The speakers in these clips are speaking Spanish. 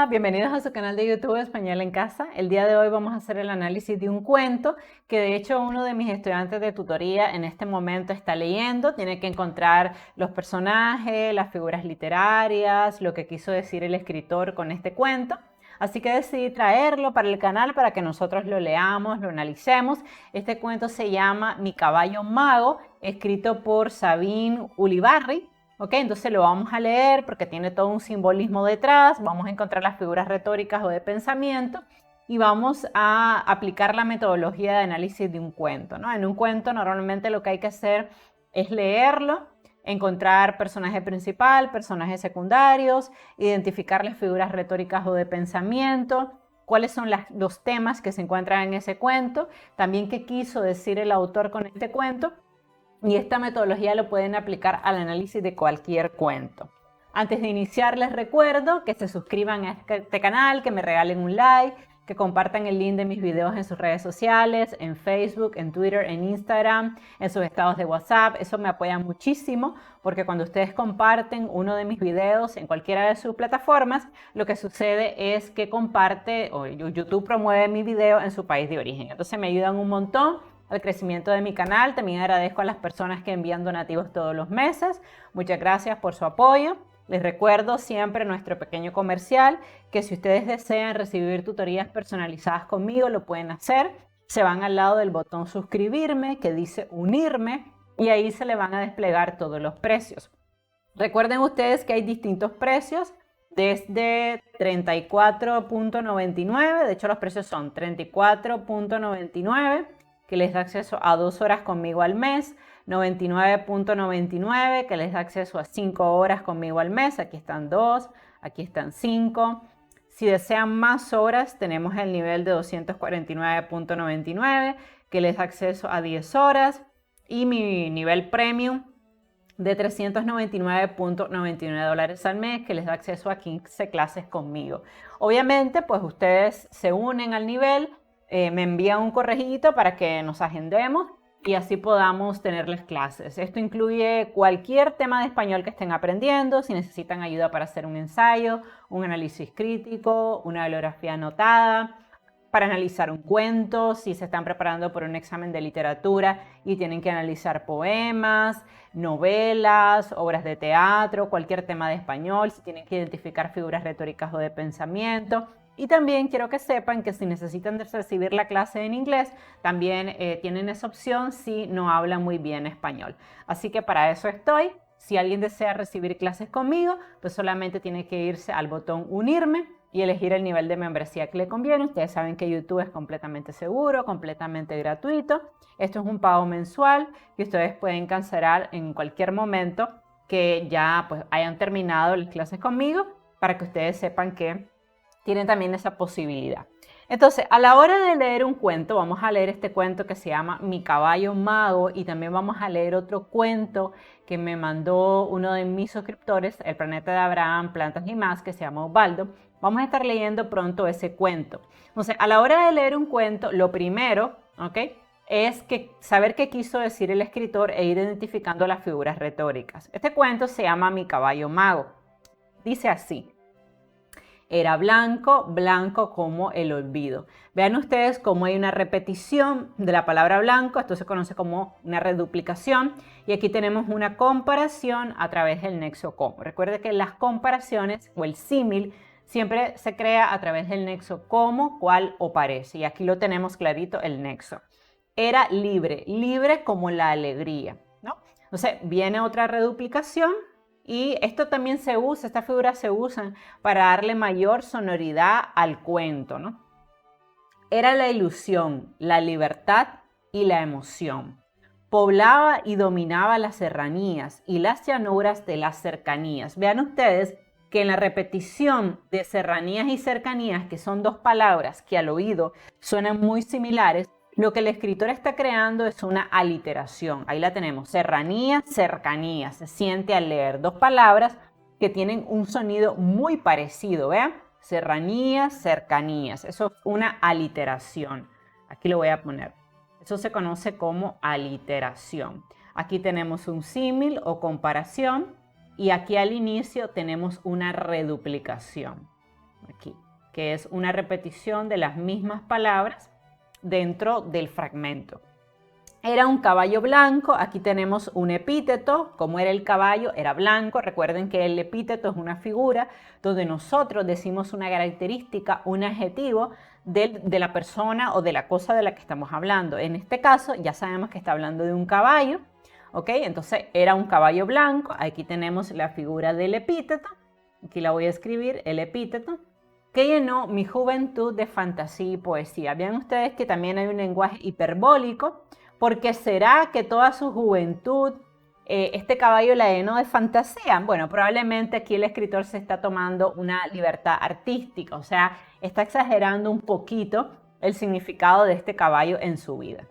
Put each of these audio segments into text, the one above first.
bienvenidos a su canal de YouTube Español en Casa. El día de hoy vamos a hacer el análisis de un cuento que de hecho uno de mis estudiantes de tutoría en este momento está leyendo. Tiene que encontrar los personajes, las figuras literarias, lo que quiso decir el escritor con este cuento. Así que decidí traerlo para el canal para que nosotros lo leamos, lo analicemos. Este cuento se llama Mi caballo mago, escrito por Sabine Ulibarri. ¿Ok? Entonces lo vamos a leer porque tiene todo un simbolismo detrás, vamos a encontrar las figuras retóricas o de pensamiento y vamos a aplicar la metodología de análisis de un cuento, ¿no? En un cuento normalmente lo que hay que hacer es leerlo, encontrar personaje principal, personajes secundarios, identificar las figuras retóricas o de pensamiento, cuáles son los temas que se encuentran en ese cuento, también qué quiso decir el autor con este cuento. Y esta metodología lo pueden aplicar al análisis de cualquier cuento. Antes de iniciar les recuerdo que se suscriban a este canal, que me regalen un like, que compartan el link de mis videos en sus redes sociales, en Facebook, en Twitter, en Instagram, en sus estados de WhatsApp. Eso me apoya muchísimo porque cuando ustedes comparten uno de mis videos en cualquiera de sus plataformas, lo que sucede es que YouTube promueve mi video en su país de origen. Entonces me ayudan un montón al crecimiento de mi canal. También agradezco a las personas que envían donativos todos los meses. Muchas gracias por su apoyo. Les recuerdo siempre nuestro pequeño comercial, que si ustedes desean recibir tutorías personalizadas conmigo, lo pueden hacer. Se van al lado del botón suscribirme, que dice unirme, y ahí se le van a desplegar todos los precios. Recuerden ustedes que hay distintos precios, desde 34.99, de hecho los precios son 34.99, que les da acceso a 2 horas conmigo al mes, 99.99, que les da acceso a 5 horas conmigo al mes. Aquí están 2, aquí están 5. Si desean más horas, tenemos el nivel de 249.99, que les da acceso a 10 horas. Y mi nivel premium de $399.99 al mes, que les da acceso a 15 clases conmigo. Obviamente, pues ustedes se unen al nivel, me envían un correjito para que nos agendemos y así podamos tener las clases. Esto incluye cualquier tema de español que estén aprendiendo, si necesitan ayuda para hacer un ensayo, un análisis crítico, una bibliografía anotada, para analizar un cuento, si se están preparando por un examen de literatura y tienen que analizar poemas, novelas, obras de teatro, cualquier tema de español, si tienen que identificar figuras retóricas o de pensamiento. Y también quiero que sepan que si necesitan recibir la clase en inglés, también tienen esa opción si no hablan muy bien español. Así que para eso estoy. Si alguien desea recibir clases conmigo, pues solamente tiene que irse al botón unirme y elegir el nivel de membresía que le conviene. Ustedes saben que YouTube es completamente seguro, completamente gratuito. Esto es un pago mensual que ustedes pueden cancelar en cualquier momento que ya pues hayan terminado las clases conmigo, para que ustedes sepan que tienen también esa posibilidad. Entonces, a la hora de leer un cuento, vamos a leer este cuento que se llama Mi caballo mago, y también vamos a leer otro cuento que me mandó uno de mis suscriptores, El planeta de Abraham, plantas y más, que se llama Osvaldo. Vamos a estar leyendo pronto ese cuento. Entonces, a la hora de leer un cuento, lo primero, ¿ok?, es saber qué quiso decir el escritor e ir identificando las figuras retóricas. Este cuento se llama Mi caballo mago. Dice así: era blanco, blanco como el olvido. Vean ustedes cómo hay una repetición de la palabra blanco. Esto se conoce como una reduplicación. Y aquí tenemos una comparación a través del nexo como. Recuerde que las comparaciones o el símil siempre se crea a través del nexo como, cual o parece. Y aquí lo tenemos clarito, el nexo. Era libre, libre como la alegría, ¿no? Entonces viene otra reduplicación. Y esto también se usa, estas figuras se usan para darle mayor sonoridad al cuento, ¿no? Era la ilusión, la libertad y la emoción. Poblaba y dominaba las serranías y las llanuras de las cercanías. Vean ustedes que en la repetición de serranías y cercanías, que son dos palabras que al oído suenan muy similares, lo que el escritor está creando es una aliteración. Ahí la tenemos, serranía, cercanía. Se siente al leer dos palabras que tienen un sonido muy parecido. ¿Vean? Serranías, cercanías. Eso es una aliteración. Aquí lo voy a poner. Eso se conoce como aliteración. Aquí tenemos un símil o comparación y aquí al inicio tenemos una reduplicación. aquí, que es una repetición de las mismas palabras dentro del fragmento. Era un caballo blanco, aquí tenemos un epíteto, como era el caballo, era blanco. Recuerden que el epíteto es una figura donde nosotros decimos una característica, un adjetivo de la persona o de la cosa de la que estamos hablando. En este caso ya sabemos que está hablando de un caballo, ¿ok? Entonces era un caballo blanco, aquí tenemos la figura del epíteto, aquí la voy a escribir, el epíteto, que llenó mi juventud de fantasía y poesía. Vean ustedes que también hay un lenguaje hiperbólico, porque será que toda su juventud este caballo la llenó de fantasía. Bueno, probablemente aquí el escritor se está tomando una libertad artística, o sea, está exagerando un poquito el significado de este caballo en su vida.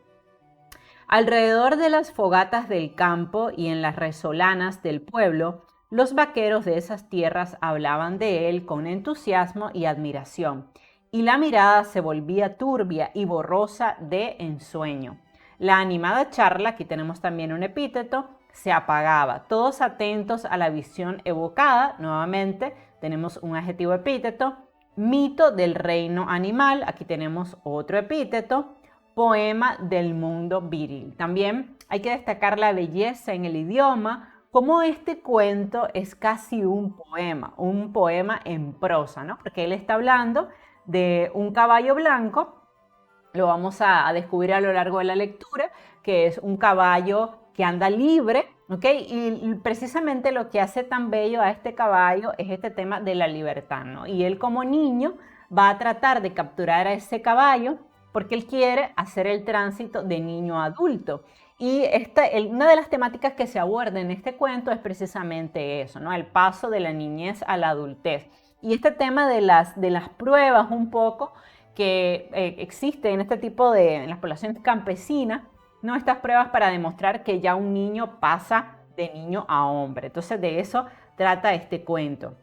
Alrededor de las fogatas del campo y en las resolanas del pueblo, los vaqueros de esas tierras hablaban de él con entusiasmo y admiración, y la mirada se volvía turbia y borrosa de ensueño. La animada charla, aquí tenemos también un epíteto, se apagaba, todos atentos a la visión evocada. Nuevamente tenemos un adjetivo epíteto, mito del reino animal, aquí tenemos otro epíteto, poema del mundo viril. También hay que destacar la belleza en el idioma, como este cuento es casi un poema en prosa, ¿no? Porque él está hablando de un caballo blanco. Lo vamos a descubrir a lo largo de la lectura, que es un caballo que anda libre, ¿ok? Y precisamente lo que hace tan bello a este caballo es este tema de la libertad, ¿no? Y él como niño va a tratar de capturar a ese caballo porque él quiere hacer el tránsito de niño a adulto. Y una de las temáticas que se aborda en este cuento es precisamente eso, ¿no? El paso de la niñez a la adultez. Y este tema de las pruebas un poco que existe en este tipo en las poblaciones campesinas, ¿no? Estas pruebas para demostrar que ya un niño pasa de niño a hombre. Entonces de eso trata este cuento.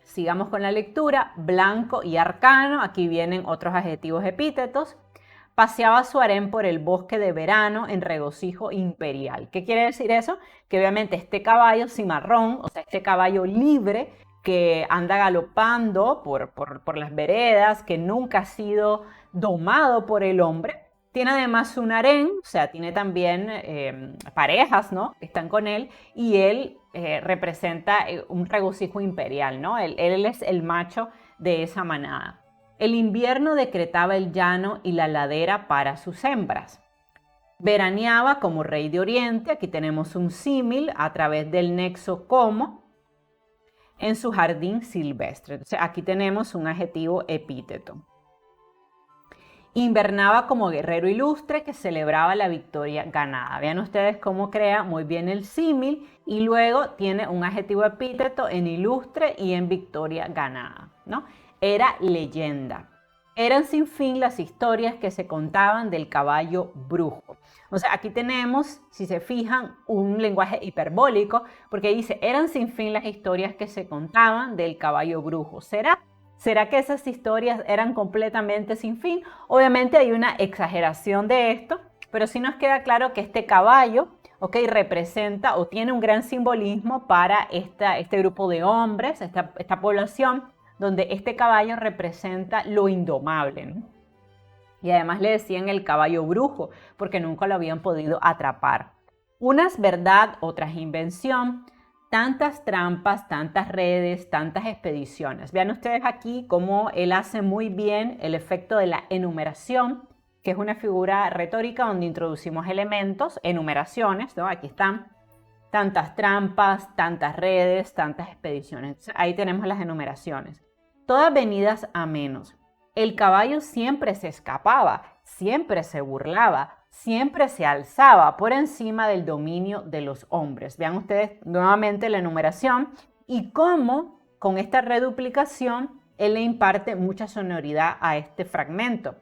Sigamos con la lectura. Blanco y arcano, aquí vienen otros adjetivos epítetos. Paseaba su harén por el bosque de verano en regocijo imperial. ¿Qué quiere decir eso? Que obviamente este caballo cimarrón, o sea, este caballo libre que anda galopando por las veredas, que nunca ha sido domado por el hombre, tiene además un harén, o sea, tiene también parejas, ¿no? Que están con él, y él representa un regocijo imperial, ¿no? Él es el macho de esa manada. El invierno decretaba el llano y la ladera para sus hembras. Veraneaba como rey de Oriente, aquí tenemos un símil a través del nexo como, en su jardín silvestre. Entonces, aquí tenemos un adjetivo epíteto. Invernaba como guerrero ilustre que celebraba la victoria ganada. Vean ustedes cómo crea muy bien el símil y luego tiene un adjetivo epíteto en ilustre y en victoria ganada, ¿no? Era leyenda. Eran sin fin las historias que se contaban del caballo brujo. O sea, aquí tenemos, si se fijan, un lenguaje hiperbólico, porque dice, eran sin fin las historias que se contaban del caballo brujo. ¿Será que esas historias eran completamente sin fin? Obviamente hay una exageración de esto, pero sí nos queda claro que este caballo, ¿ok?, representa o tiene un gran simbolismo para este grupo de hombres, esta población, donde este caballo representa lo indomable, ¿no? Y además le decían el caballo brujo, porque nunca lo habían podido atrapar. Unas verdad, otras invención, tantas trampas, tantas redes, tantas expediciones. Vean ustedes aquí cómo él hace muy bien el efecto de la enumeración, que es una figura retórica donde introducimos elementos, enumeraciones, ¿no? Aquí están tantas trampas, tantas redes, tantas expediciones. Ahí tenemos las enumeraciones. Todas venidas a menos. El caballo siempre se escapaba, siempre se burlaba, siempre se alzaba por encima del dominio de los hombres. Vean ustedes nuevamente la enumeración y cómo con esta reduplicación él le imparte mucha sonoridad a este fragmento.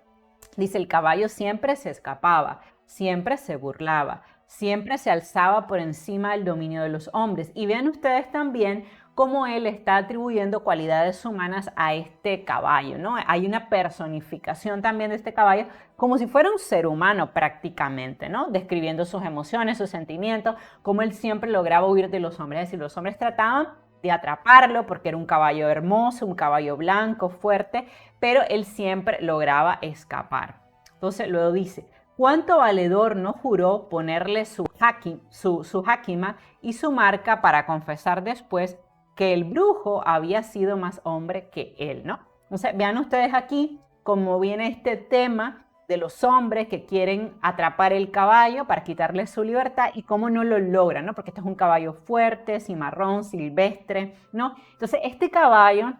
Dice, el caballo siempre se escapaba, siempre se burlaba, siempre se alzaba por encima del dominio de los hombres. Y vean ustedes también cómo él está atribuyendo cualidades humanas a este caballo, ¿no? Hay una personificación también de este caballo como si fuera un ser humano prácticamente, ¿no? Describiendo sus emociones, sus sentimientos, cómo él siempre lograba huir de los hombres. Es decir, los hombres trataban de atraparlo porque era un caballo hermoso, un caballo blanco, fuerte, pero él siempre lograba escapar. Entonces luego dice, ¿cuánto valedor no juró ponerle su jáquima y su marca para confesar después que el brujo había sido más hombre que él, ¿no? Entonces vean ustedes aquí cómo viene este tema de los hombres que quieren atrapar el caballo para quitarle su libertad y cómo no lo logran, ¿no? Porque este es un caballo fuerte, cimarrón, silvestre, ¿no? Entonces este caballo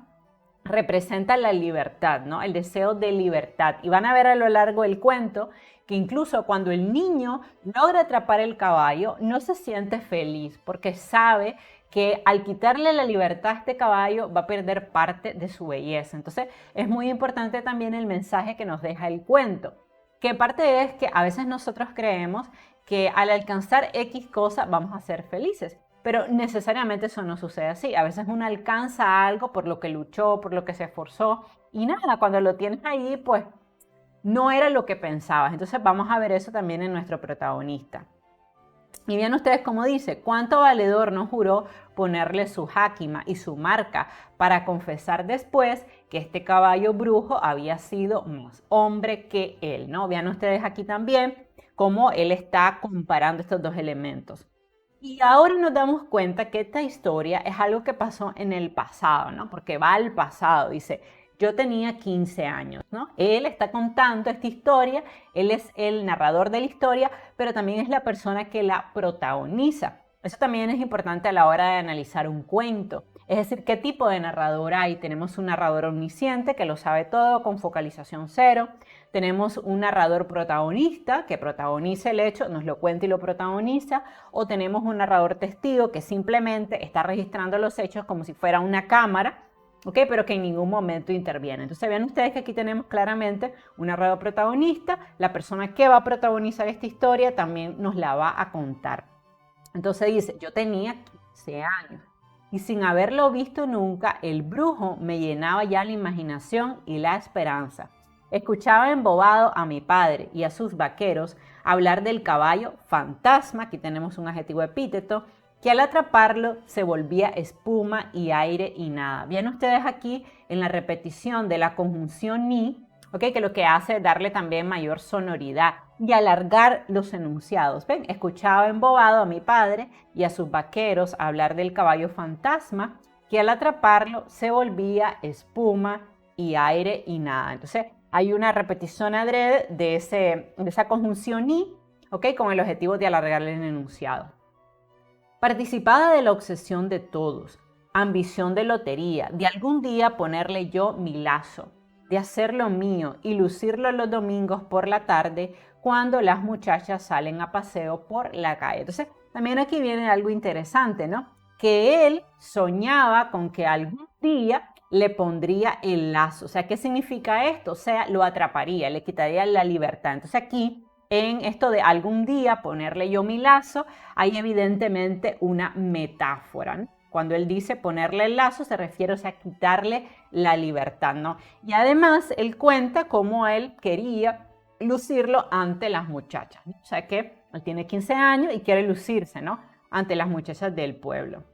representa la libertad, ¿no? El deseo de libertad. Y van a ver a lo largo del cuento que incluso cuando el niño logra atrapar el caballo, no se siente feliz porque sabe que al quitarle la libertad a este caballo va a perder parte de su belleza. Entonces es muy importante también el mensaje que nos deja el cuento, que parte es que a veces nosotros creemos que al alcanzar X cosa vamos a ser felices, pero necesariamente eso no sucede así. A veces uno alcanza algo por lo que luchó, por lo que se esforzó y nada, cuando lo tienes ahí pues no era lo que pensabas. Entonces vamos a ver eso también en nuestro protagonista. Y vean ustedes cómo dice, ¿cuánto valedor no juró ponerle su jáquima y su marca para confesar después que este caballo brujo había sido más hombre que él, ¿no? Vean ustedes aquí también cómo él está comparando estos dos elementos. Y ahora nos damos cuenta que esta historia es algo que pasó en el pasado, ¿no? Porque va al pasado, dice, yo tenía 15 años, ¿no? Él está contando esta historia, él es el narrador de la historia, pero también es la persona que la protagoniza. Eso también es importante a la hora de analizar un cuento. Es decir, ¿qué tipo de narrador hay? Tenemos un narrador omnisciente que lo sabe todo con focalización cero. Tenemos un narrador protagonista que protagoniza el hecho, nos lo cuenta y lo protagoniza. O tenemos un narrador testigo que simplemente está registrando los hechos como si fuera una cámara, ¿ok? Pero que en ningún momento interviene. Entonces vean ustedes que aquí tenemos claramente un narrador protagonista. La persona que va a protagonizar esta historia también nos la va a contar. Entonces dice, yo tenía 15 años y sin haberlo visto nunca, el brujo me llenaba ya la imaginación y la esperanza. Escuchaba embobado a mi padre y a sus vaqueros hablar del caballo fantasma, aquí tenemos un adjetivo epíteto, que al atraparlo se volvía espuma y aire y nada. Bien ustedes aquí en la repetición de la conjunción ni, ¿okay? Que lo que hace es darle también mayor sonoridad y alargar los enunciados. ¿Ven? Escuchaba embobado a mi padre y a sus vaqueros hablar del caballo fantasma, que al atraparlo se volvía espuma y aire y nada. Entonces hay una repetición adrede de esa conjunción ni, ¿okay? Con el objetivo de alargar el enunciado. Participaba de la obsesión de todos, ambición de lotería, de algún día ponerle yo mi lazo, de hacerlo mío y lucirlo los domingos por la tarde cuando las muchachas salen a paseo por la calle. Entonces, también aquí viene algo interesante, ¿no? Que él soñaba con que algún día le pondría el lazo. O sea, ¿qué significa esto? O sea, lo atraparía, le quitaría la libertad. Entonces aquí en esto de algún día ponerle yo mi lazo, hay evidentemente una metáfora, ¿no? Cuando él dice ponerle el lazo, se refiere, o sea, a quitarle la libertad, ¿no? Y además, él cuenta cómo él quería lucirlo ante las muchachas, ¿no? O sea, que él tiene 15 años y quiere lucirse, ¿no? Ante las muchachas del pueblo.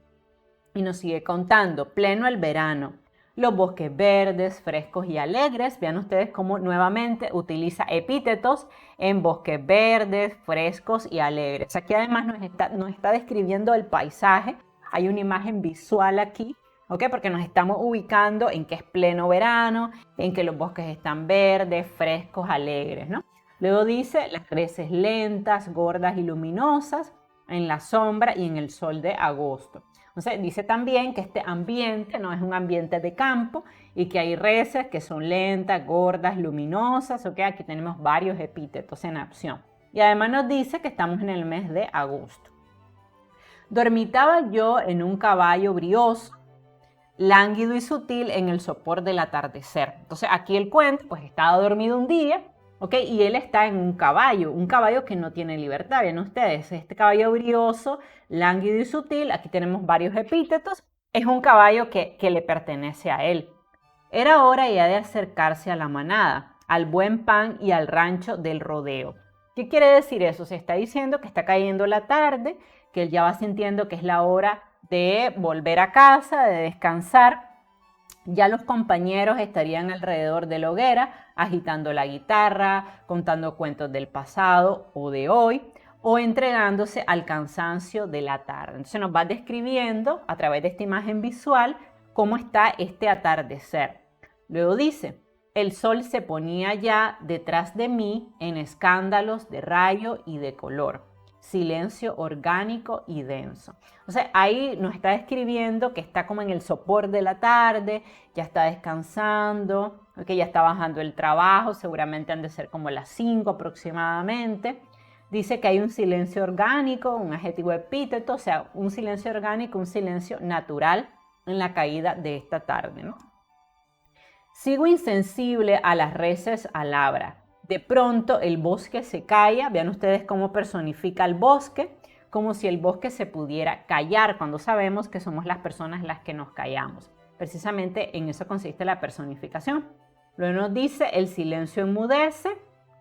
Y nos sigue contando, pleno el verano, los bosques verdes, frescos y alegres. Vean ustedes cómo nuevamente utiliza epítetos en bosques verdes, frescos y alegres. Aquí además nos está describiendo el paisaje. Hay una imagen visual aquí, ¿ok? Porque nos estamos ubicando en que es pleno verano, en que los bosques están verdes, frescos, alegres, ¿no? Luego dice las creces lentas, gordas y luminosas en la sombra y en el sol de agosto. Entonces dice también que este ambiente no es un ambiente de campo y que hay reses que son lentas, gordas, luminosas, ¿ok? Aquí tenemos varios epítetos en acción. Y además nos dice que estamos en el mes de agosto. Dormitaba yo en un caballo brioso, lánguido y sutil en el sopor del atardecer. Entonces aquí el cuento, pues estaba dormido un día, ¿ok? Y él está en un caballo que no tiene libertad. Ven ustedes, este caballo brioso, lánguido y sutil, aquí tenemos varios epítetos, es un caballo que le pertenece a él. Era hora ya de acercarse a la manada, al buen pan y al rancho del rodeo. ¿Qué quiere decir eso? Se está diciendo que está cayendo la tarde, que él ya va sintiendo que es la hora de volver a casa, de descansar. Ya los compañeros estarían alrededor de la hoguera, agitando la guitarra, contando cuentos del pasado o de hoy, o entregándose al cansancio de la tarde. Entonces nos va describiendo a través de esta imagen visual cómo está este atardecer. Luego dice, el sol se ponía ya detrás de mí en escándalos de rayo y de color, silencio orgánico y denso. Entonces ahí nos está describiendo que está como en el sopor de la tarde, ya está descansando, que ya está bajando el trabajo, seguramente han de ser como las 5 aproximadamente. Dice que hay un silencio orgánico, un adjetivo epíteto, o sea, un silencio orgánico, un silencio natural en la caída de esta tarde, ¿no? Sigo insensible a las reses alabra. De pronto el bosque se calla, vean ustedes cómo personifica el bosque, como si el bosque se pudiera callar, cuando sabemos que somos las personas las que nos callamos. Precisamente en eso consiste la personificación. Luego nos dice, el silencio enmudece.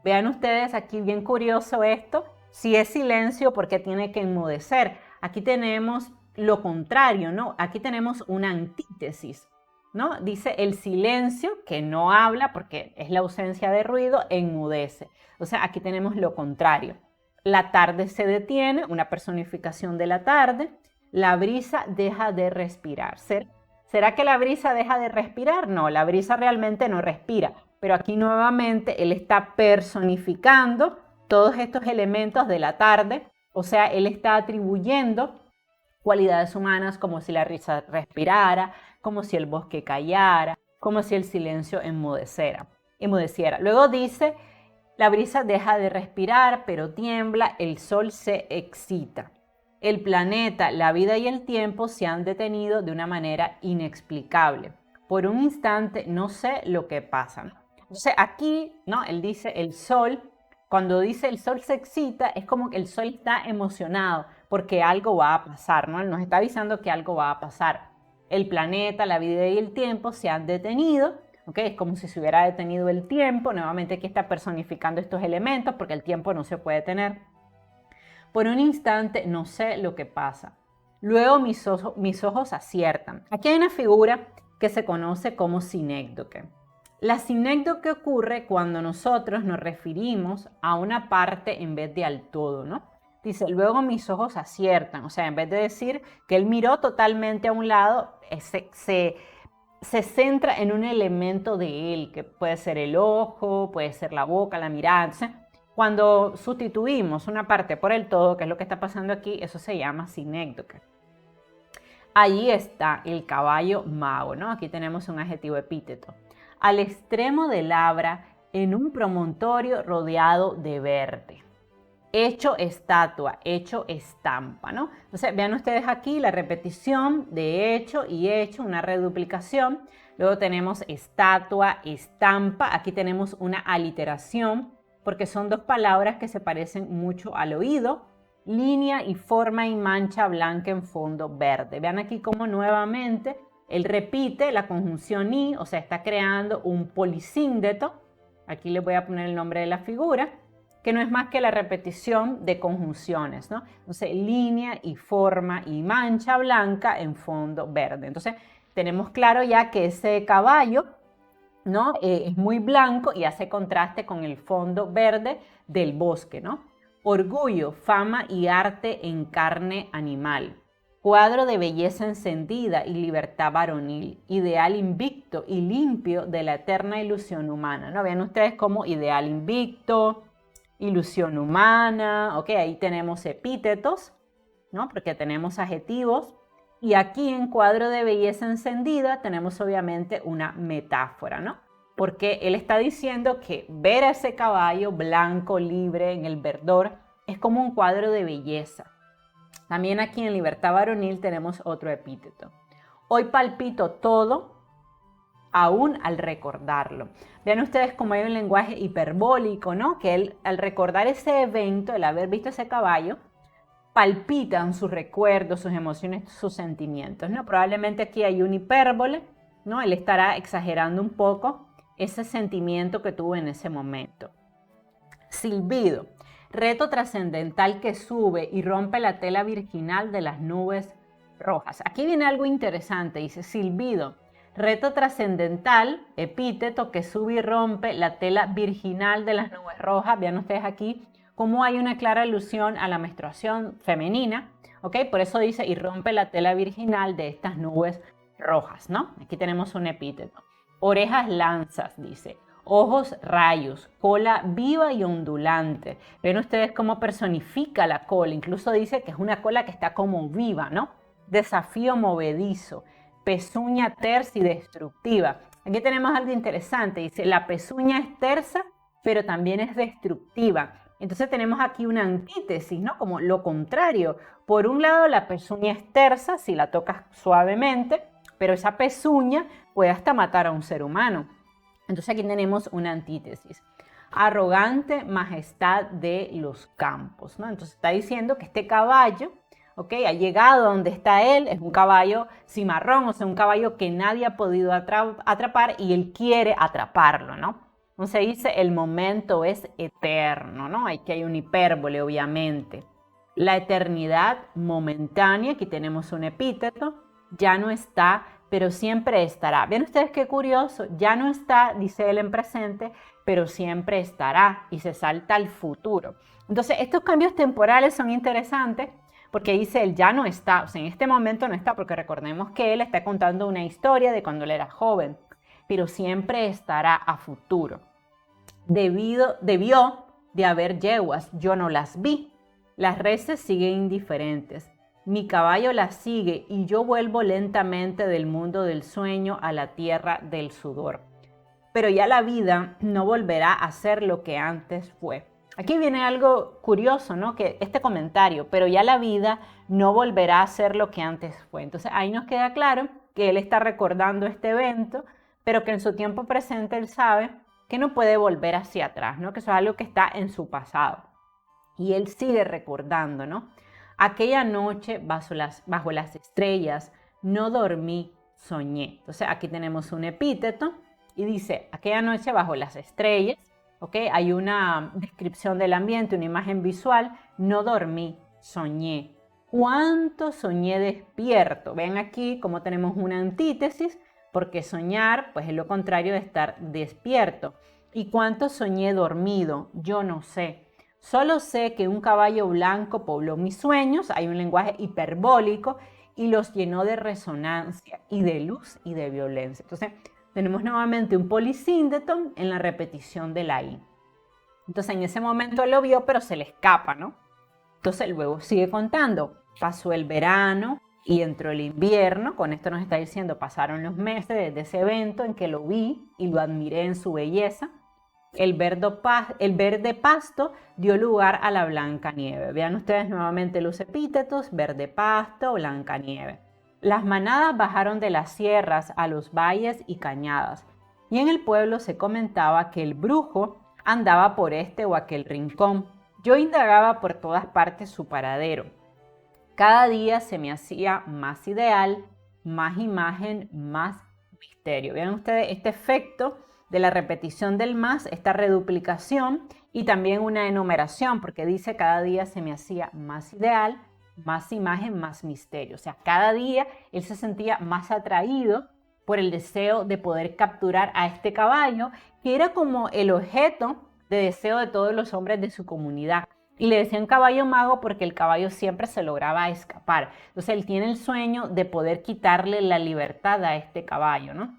Vean ustedes aquí bien curioso esto. Si es silencio, ¿por qué tiene que enmudecer? Aquí tenemos lo contrario, ¿no? Aquí tenemos una antítesis, ¿no? Dice el silencio, que no habla porque es la ausencia de ruido, enmudece. O sea, aquí tenemos lo contrario. La tarde se detiene, una personificación de la tarde. La brisa deja de respirar. ¿Será que la brisa deja de respirar? No, la brisa realmente no respira. Pero aquí nuevamente él está personificando todos estos elementos de la tarde. O sea, él está atribuyendo cualidades humanas como si la risa respirara, como si el bosque callara, como si el silencio enmudeciera. Luego dice, la brisa deja de respirar, pero tiembla, el sol se excita. El planeta, la vida y el tiempo se han detenido de una manera inexplicable. Por un instante no sé lo que pasa. Entonces aquí, ¿no? Él dice el sol, cuando dice el sol se excita, es como que el sol está emocionado porque algo va a pasar, ¿no? Él nos está avisando que algo va a pasar. El planeta, la vida y el tiempo se han detenido, ¿ok? Es como si se hubiera detenido el tiempo. Nuevamente aquí está personificando estos elementos porque el tiempo no se puede detener. Por un instante no sé lo que pasa. Luego mis ojos aciertan. Aquí hay una figura que se conoce como sinécdoque. La sinécdoque ocurre cuando nosotros nos referimos a una parte en vez de al todo, ¿no? Dice, luego mis ojos aciertan. O sea, en vez de decir que él miró totalmente a un lado, se centra en un elemento de él, que puede ser el ojo, puede ser la boca, la mirada. Entonces, cuando sustituimos una parte por el todo, que es lo que está pasando aquí, eso se llama sinécdoque. Ahí está el caballo mago, ¿no? Aquí tenemos un adjetivo epíteto. Al extremo del Abra, en un promontorio rodeado de verde. Hecho estatua, hecho estampa, ¿no? Entonces, vean ustedes aquí la repetición de hecho y hecho, una reduplicación. Luego tenemos estatua, estampa. Aquí tenemos una aliteración porque son dos palabras que se parecen mucho al oído. Línea y forma y mancha blanca en fondo verde. Vean aquí cómo nuevamente él repite la conjunción y, o sea, está creando un polisíndeto. Aquí les voy a poner el nombre de la figura, que no es más que la repetición de conjunciones, ¿no? Entonces, línea y forma y mancha blanca en fondo verde. Entonces, tenemos claro ya que ese caballo, ¿no? Es muy blanco y hace contraste con el fondo verde del bosque, ¿no? Orgullo, fama y arte en carne animal. Cuadro de belleza encendida y libertad varonil, ideal invicto y limpio de la eterna ilusión humana, ¿no? Vean ustedes como ideal invicto, ilusión humana, ok, ahí tenemos epítetos, ¿no? Porque tenemos adjetivos. Y aquí en cuadro de belleza encendida tenemos obviamente una metáfora, ¿no? Porque él está diciendo que ver a ese caballo blanco, libre, en el verdor, es como un cuadro de belleza. También aquí en libertad varonil tenemos otro epíteto. Hoy palpito todo, aún al recordarlo. Vean ustedes cómo hay un lenguaje hiperbólico, ¿no? Que él, al recordar ese evento, el haber visto ese caballo, palpitan sus recuerdos, sus emociones, sus sentimientos, ¿no? Probablemente aquí hay un hipérbole, ¿no? Él estará exagerando un poco ese sentimiento que tuvo en ese momento. Silbido, reto trascendental que sube y rompe la tela virginal de las nubes rojas. Aquí viene algo interesante, dice silbido, reto trascendental, epíteto que sube y rompe la tela virginal de las nubes rojas. Vean ustedes aquí cómo hay una clara alusión a la menstruación femenina, ¿ok? Por eso dice y rompe la tela virginal de estas nubes rojas, ¿no? Aquí tenemos un epíteto. Orejas lanzas, dice. Ojos rayos, cola viva y ondulante. Ven ustedes cómo personifica la cola, incluso dice que es una cola que está como viva, ¿no? Desafío movedizo, pezuña tersa y destructiva. Aquí tenemos algo interesante, dice la pezuña es tersa, pero también es destructiva. Entonces tenemos aquí una antítesis, ¿no? Como lo contrario. Por un lado la pezuña es tersa si la tocas suavemente, pero esa pezuña puede hasta matar a un ser humano. Entonces aquí tenemos una antítesis. Arrogante majestad de los campos, ¿no? Entonces está diciendo que este caballo, ¿ok? Ha llegado donde está él, es un caballo cimarrón, o sea, un caballo que nadie ha podido atrapar y él quiere atraparlo, ¿no? Entonces dice, el momento es eterno, ¿no? Aquí hay un hipérbole, obviamente. La eternidad momentánea, aquí tenemos un epíteto, ya no está, pero siempre estará. ¿Ven ustedes qué curioso? Ya no está, dice él en presente, pero siempre estará y se salta al futuro. Entonces, estos cambios temporales son interesantes porque dice él ya no está, o sea, en este momento no está, porque recordemos que él está contando una historia de cuando él era joven, pero siempre estará a futuro. Debió de haber yeguas, yo no las vi. Las reses siguen indiferentes. Mi caballo las sigue y yo vuelvo lentamente del mundo del sueño a la tierra del sudor. Pero ya la vida no volverá a ser lo que antes fue. Aquí viene algo curioso, ¿no? Que este comentario, pero ya la vida no volverá a ser lo que antes fue. Entonces ahí nos queda claro que él está recordando este evento, pero que en su tiempo presente él sabe que no puede volver hacia atrás, ¿no? Que eso es algo que está en su pasado. Y él sigue recordando, ¿no? Aquella noche bajo las estrellas no dormí, soñé. Entonces aquí tenemos un epíteto y dice, aquella noche bajo las estrellas, ¿ok? Hay una descripción del ambiente, una imagen visual, no dormí, soñé. ¿Cuánto soñé despierto? Ven aquí cómo tenemos una antítesis, porque soñar pues es lo contrario de estar despierto. ¿Y cuánto soñé dormido? Yo no sé. Solo sé que un caballo blanco pobló mis sueños, hay un lenguaje hiperbólico y los llenó de resonancia y de luz y de violencia. Entonces tenemos nuevamente un polisíndeto en la repetición de la I. Entonces en ese momento él lo vio, pero se le escapa, ¿no? Entonces luego sigue contando. Pasó el verano y entró el invierno. Con esto nos está diciendo, pasaron los meses desde ese evento en que lo vi y lo admiré en su belleza. El verde pasto dio lugar a la blanca nieve. Vean ustedes nuevamente los epítetos, verde pasto, blanca nieve. Las manadas bajaron de las sierras a los valles y cañadas, y en el pueblo se comentaba que el brujo andaba por este o aquel rincón. Yo indagaba por todas partes su paradero. Cada día se me hacía más ideal, más imagen, más misterio. Vean ustedes este efecto de la repetición del más, esta reduplicación y también una enumeración, porque dice cada día se me hacía más ideal, más imagen, más misterio. O sea, cada día él se sentía más atraído por el deseo de poder capturar a este caballo, que era como el objeto de deseo de todos los hombres de su comunidad. Y le decían caballo mago porque el caballo siempre se lograba escapar. Entonces él tiene el sueño de poder quitarle la libertad a este caballo, ¿no?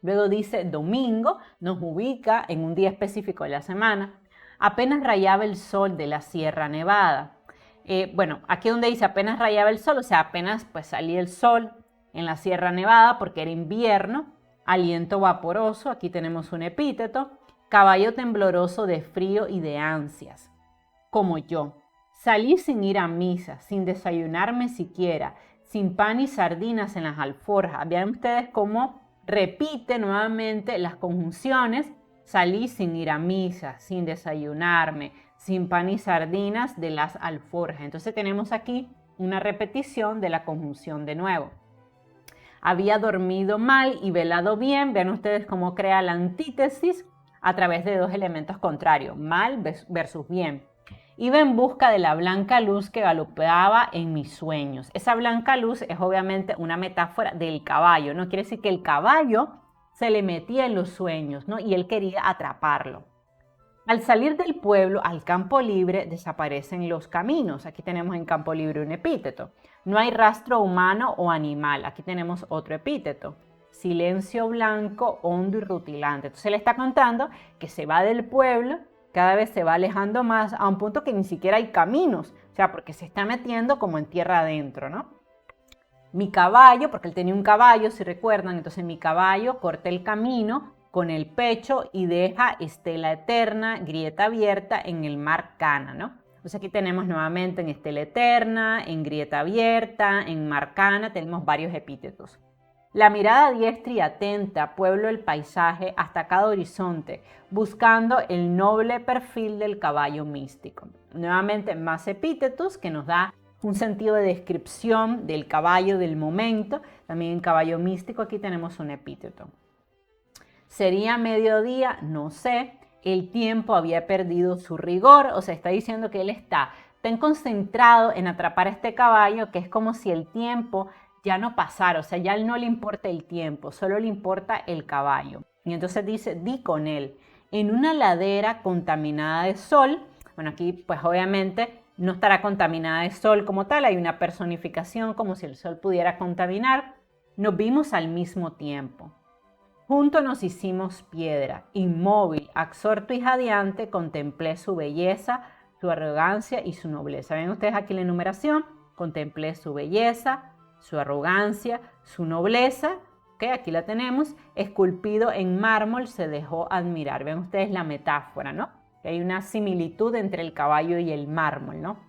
Luego dice domingo, nos ubica en un día específico de la semana. Apenas rayaba el sol de la Sierra Nevada. Bueno, aquí donde dice apenas rayaba el sol, o sea, apenas pues salía el sol en la Sierra Nevada porque era invierno. Aliento vaporoso, aquí tenemos un epíteto. Caballo tembloroso de frío y de ansias. Como yo. Salí sin ir a misa, sin desayunarme siquiera, sin pan y sardinas en las alforjas. Vean ustedes cómo repite nuevamente las conjunciones. Salí sin ir a misa, sin desayunarme, sin pan y sardinas de las alforjas. Entonces tenemos aquí una repetición de la conjunción de nuevo. Había dormido mal y velado bien. Vean ustedes cómo crea la antítesis a través de dos elementos contrarios, mal versus bien. Iba en busca de la blanca luz que galopeaba en mis sueños. Esa blanca luz es obviamente una metáfora del caballo, ¿no? Quiere decir que el caballo se le metía en los sueños, ¿no? Y él quería atraparlo. Al salir del pueblo al campo libre desaparecen los caminos. Aquí tenemos en campo libre un epíteto. No hay rastro humano o animal. Aquí tenemos otro epíteto. Silencio blanco, hondo y rutilante. Entonces le está contando que se va del pueblo, cada vez se va alejando más a un punto que ni siquiera hay caminos. O sea, porque se está metiendo como en tierra adentro, ¿no? Mi caballo, porque él tenía un caballo, si recuerdan, entonces mi caballo corta el camino con el pecho y deja estela eterna, grieta abierta en el mar Cana, ¿no? Entonces aquí tenemos nuevamente en estela eterna, en grieta abierta, en mar Cana, tenemos varios epítetos. La mirada diestra y atenta, pueblo el paisaje hasta cada horizonte, buscando el noble perfil del caballo místico. Nuevamente más epítetos que nos da un sentido de descripción del caballo del momento. También en caballo místico aquí tenemos un epíteto. ¿Sería mediodía? No sé. El tiempo había perdido su rigor, o sea, está diciendo que él está tan concentrado en atrapar a este caballo que es como si el tiempo ya no pasara, o sea, ya a él no le importa el tiempo, solo le importa el caballo. Y entonces dice, di con él, en una ladera contaminada de sol. Bueno, aquí pues obviamente no estará contaminada de sol como tal, hay una personificación como si el sol pudiera contaminar. Nos vimos al mismo tiempo. Juntos nos hicimos piedra, inmóvil, absorto y jadeante, contemplé su belleza, su arrogancia y su nobleza. ¿Ven ustedes aquí la enumeración? Contemplé su belleza, su arrogancia, su nobleza, ¿okay? Aquí la tenemos, esculpido en mármol se dejó admirar. Ven ustedes la metáfora, ¿no? Hay una similitud entre el caballo y el mármol, ¿no?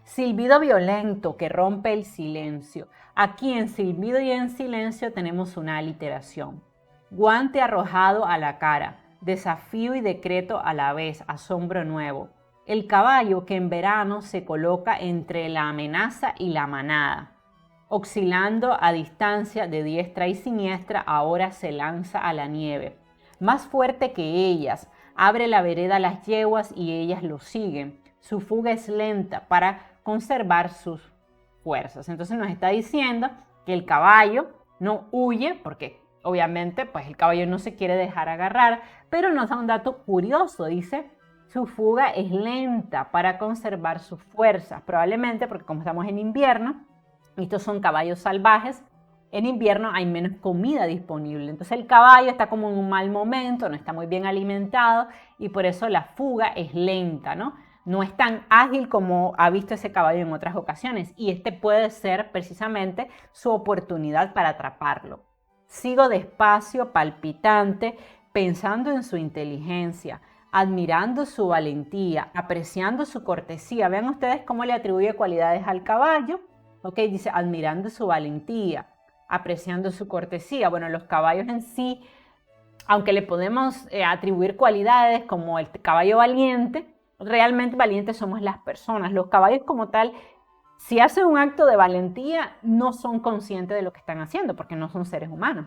Silbido violento que rompe el silencio. Aquí en silbido y en silencio tenemos una aliteración. Guante arrojado a la cara, desafío y decreto a la vez, asombro nuevo. El caballo que en verano se coloca entre la amenaza y la manada. Oscilando a distancia de diestra y siniestra, ahora se lanza a la nieve. Más fuerte que ellas, abre la vereda a las yeguas y ellas lo siguen. Su fuga es lenta para conservar sus fuerzas. Entonces nos está diciendo que el caballo no huye porque obviamente pues el caballo no se quiere dejar agarrar, pero nos da un dato curioso, dice su fuga es lenta para conservar sus fuerzas, probablemente porque como estamos en invierno, estos son caballos salvajes, en invierno hay menos comida disponible, entonces el caballo está como en un mal momento, no está muy bien alimentado y por eso la fuga es lenta, ¿no? No es tan ágil como ha visto ese caballo en otras ocasiones y este puede ser precisamente su oportunidad para atraparlo. Sigo despacio, palpitante, pensando en su inteligencia, admirando su valentía, apreciando su cortesía. Vean ustedes cómo le atribuye cualidades al caballo. Ok, dice admirando su valentía, apreciando su cortesía. Bueno, los caballos en sí, aunque le podemos atribuir cualidades como el caballo valiente, realmente valientes somos las personas. Los caballos como tal, si hacen un acto de valentía, no son conscientes de lo que están haciendo porque no son seres humanos.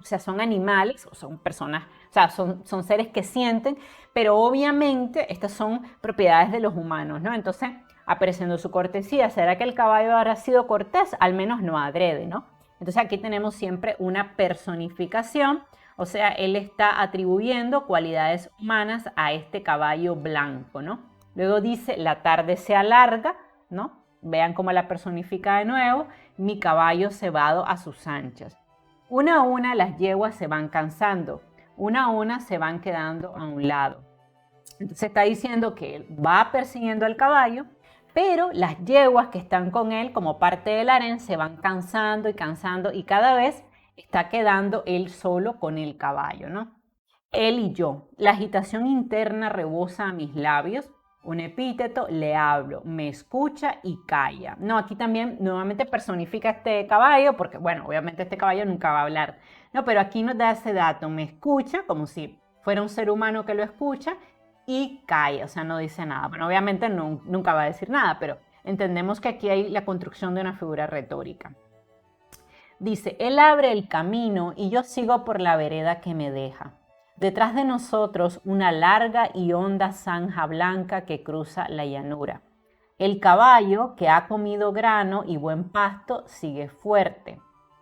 O sea, son animales o son personas, o sea, son seres que sienten, pero obviamente estas son propiedades de los humanos, ¿no? Entonces, apreciando su cortesía, ¿será que el caballo habrá sido cortés? Al menos no adrede, ¿no? Entonces aquí tenemos siempre una personificación, o sea, él está atribuyendo cualidades humanas a este caballo blanco, ¿no? Luego dice, la tarde se alarga, ¿no? Vean cómo la personifica de nuevo, mi caballo cebado a sus anchas. Una a una las yeguas se van cansando, una a una se van quedando a un lado. Entonces está diciendo que él va persiguiendo al caballo, pero las yeguas que están con él como parte del harén se van cansando y cada vez está quedando él solo con el caballo, ¿no? Él y yo, la agitación interna rebosa a mis labios, un epíteto, le hablo, me escucha y calla. No, aquí también nuevamente personifica este caballo, porque bueno, obviamente este caballo nunca va a hablar, no, pero aquí nos da ese dato, me escucha, como si fuera un ser humano que lo escucha, y calla, o sea, no dice nada. Bueno, obviamente nunca va a decir nada, pero entendemos que aquí hay la construcción de una figura retórica. Dice, él abre el camino y yo sigo por la vereda que me deja. Detrás de nosotros una larga y honda zanja blanca que cruza la llanura. El caballo, que ha comido grano y buen pasto, sigue fuerte.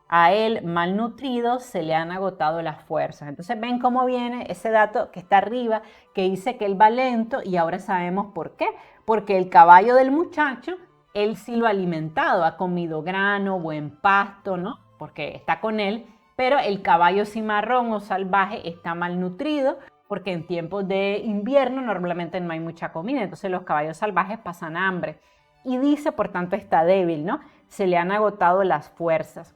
A él, malnutrido, se le han agotado las fuerzas. Entonces ven cómo viene ese dato que está arriba, que dice que él va lento, y ahora sabemos por qué. Porque el caballo del muchacho, él sí lo ha alimentado, ha comido grano, buen pasto, ¿no? Porque está con él, pero el caballo cimarrón o salvaje está malnutrido, porque en tiempos de invierno normalmente no hay mucha comida, entonces los caballos salvajes pasan hambre. Y dice, por tanto, está débil, ¿no? Se le han agotado las fuerzas.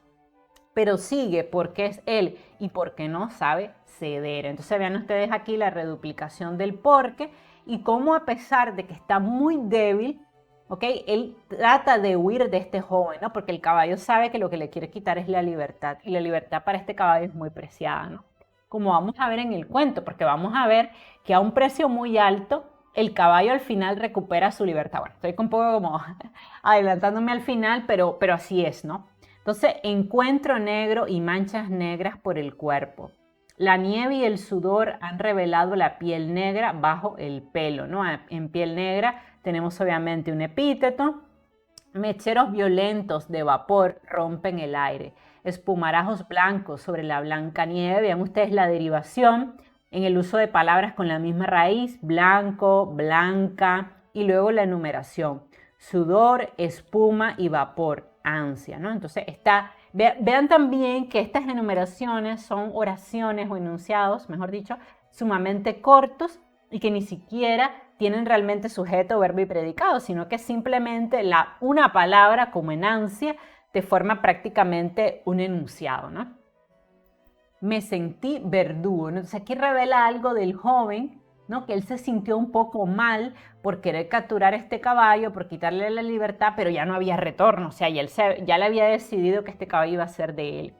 Pero sigue porque es él y porque no sabe ceder. Entonces vean ustedes aquí la reduplicación del porque y cómo, a pesar de que está muy débil, ¿ok?, él trata de huir de este joven, ¿no? Porque el caballo sabe que lo que le quiere quitar es la libertad, y la libertad para este caballo es muy preciada, ¿no? Como vamos a ver en el cuento, porque vamos a ver que a un precio muy alto el caballo al final recupera su libertad. Bueno, estoy un poco como adelantándome al final, pero así es, ¿no? Entonces, encuentro negro y manchas negras por el cuerpo. La nieve y el sudor han revelado la piel negra bajo el pelo, ¿no? En piel negra tenemos obviamente un epíteto. Mecheros violentos de vapor rompen el aire. Espumarajos blancos sobre la blanca nieve. Vean ustedes la derivación en el uso de palabras con la misma raíz. Blanco, blanca, y luego la enumeración. Sudor, espuma y vapor, ansia, ¿no? Entonces vean también que estas enumeraciones son oraciones o enunciados, mejor dicho, sumamente cortos y que ni siquiera tienen realmente sujeto, verbo y predicado, sino que simplemente una palabra, como en ansia, te forma prácticamente un enunciado, ¿no? Me sentí verdugo, ¿no? Entonces aquí revela algo del joven, ¿no? Que él se sintió un poco mal por querer capturar este caballo, por quitarle la libertad, pero ya no había retorno, o sea, ya le había decidido que este caballo iba a ser de él.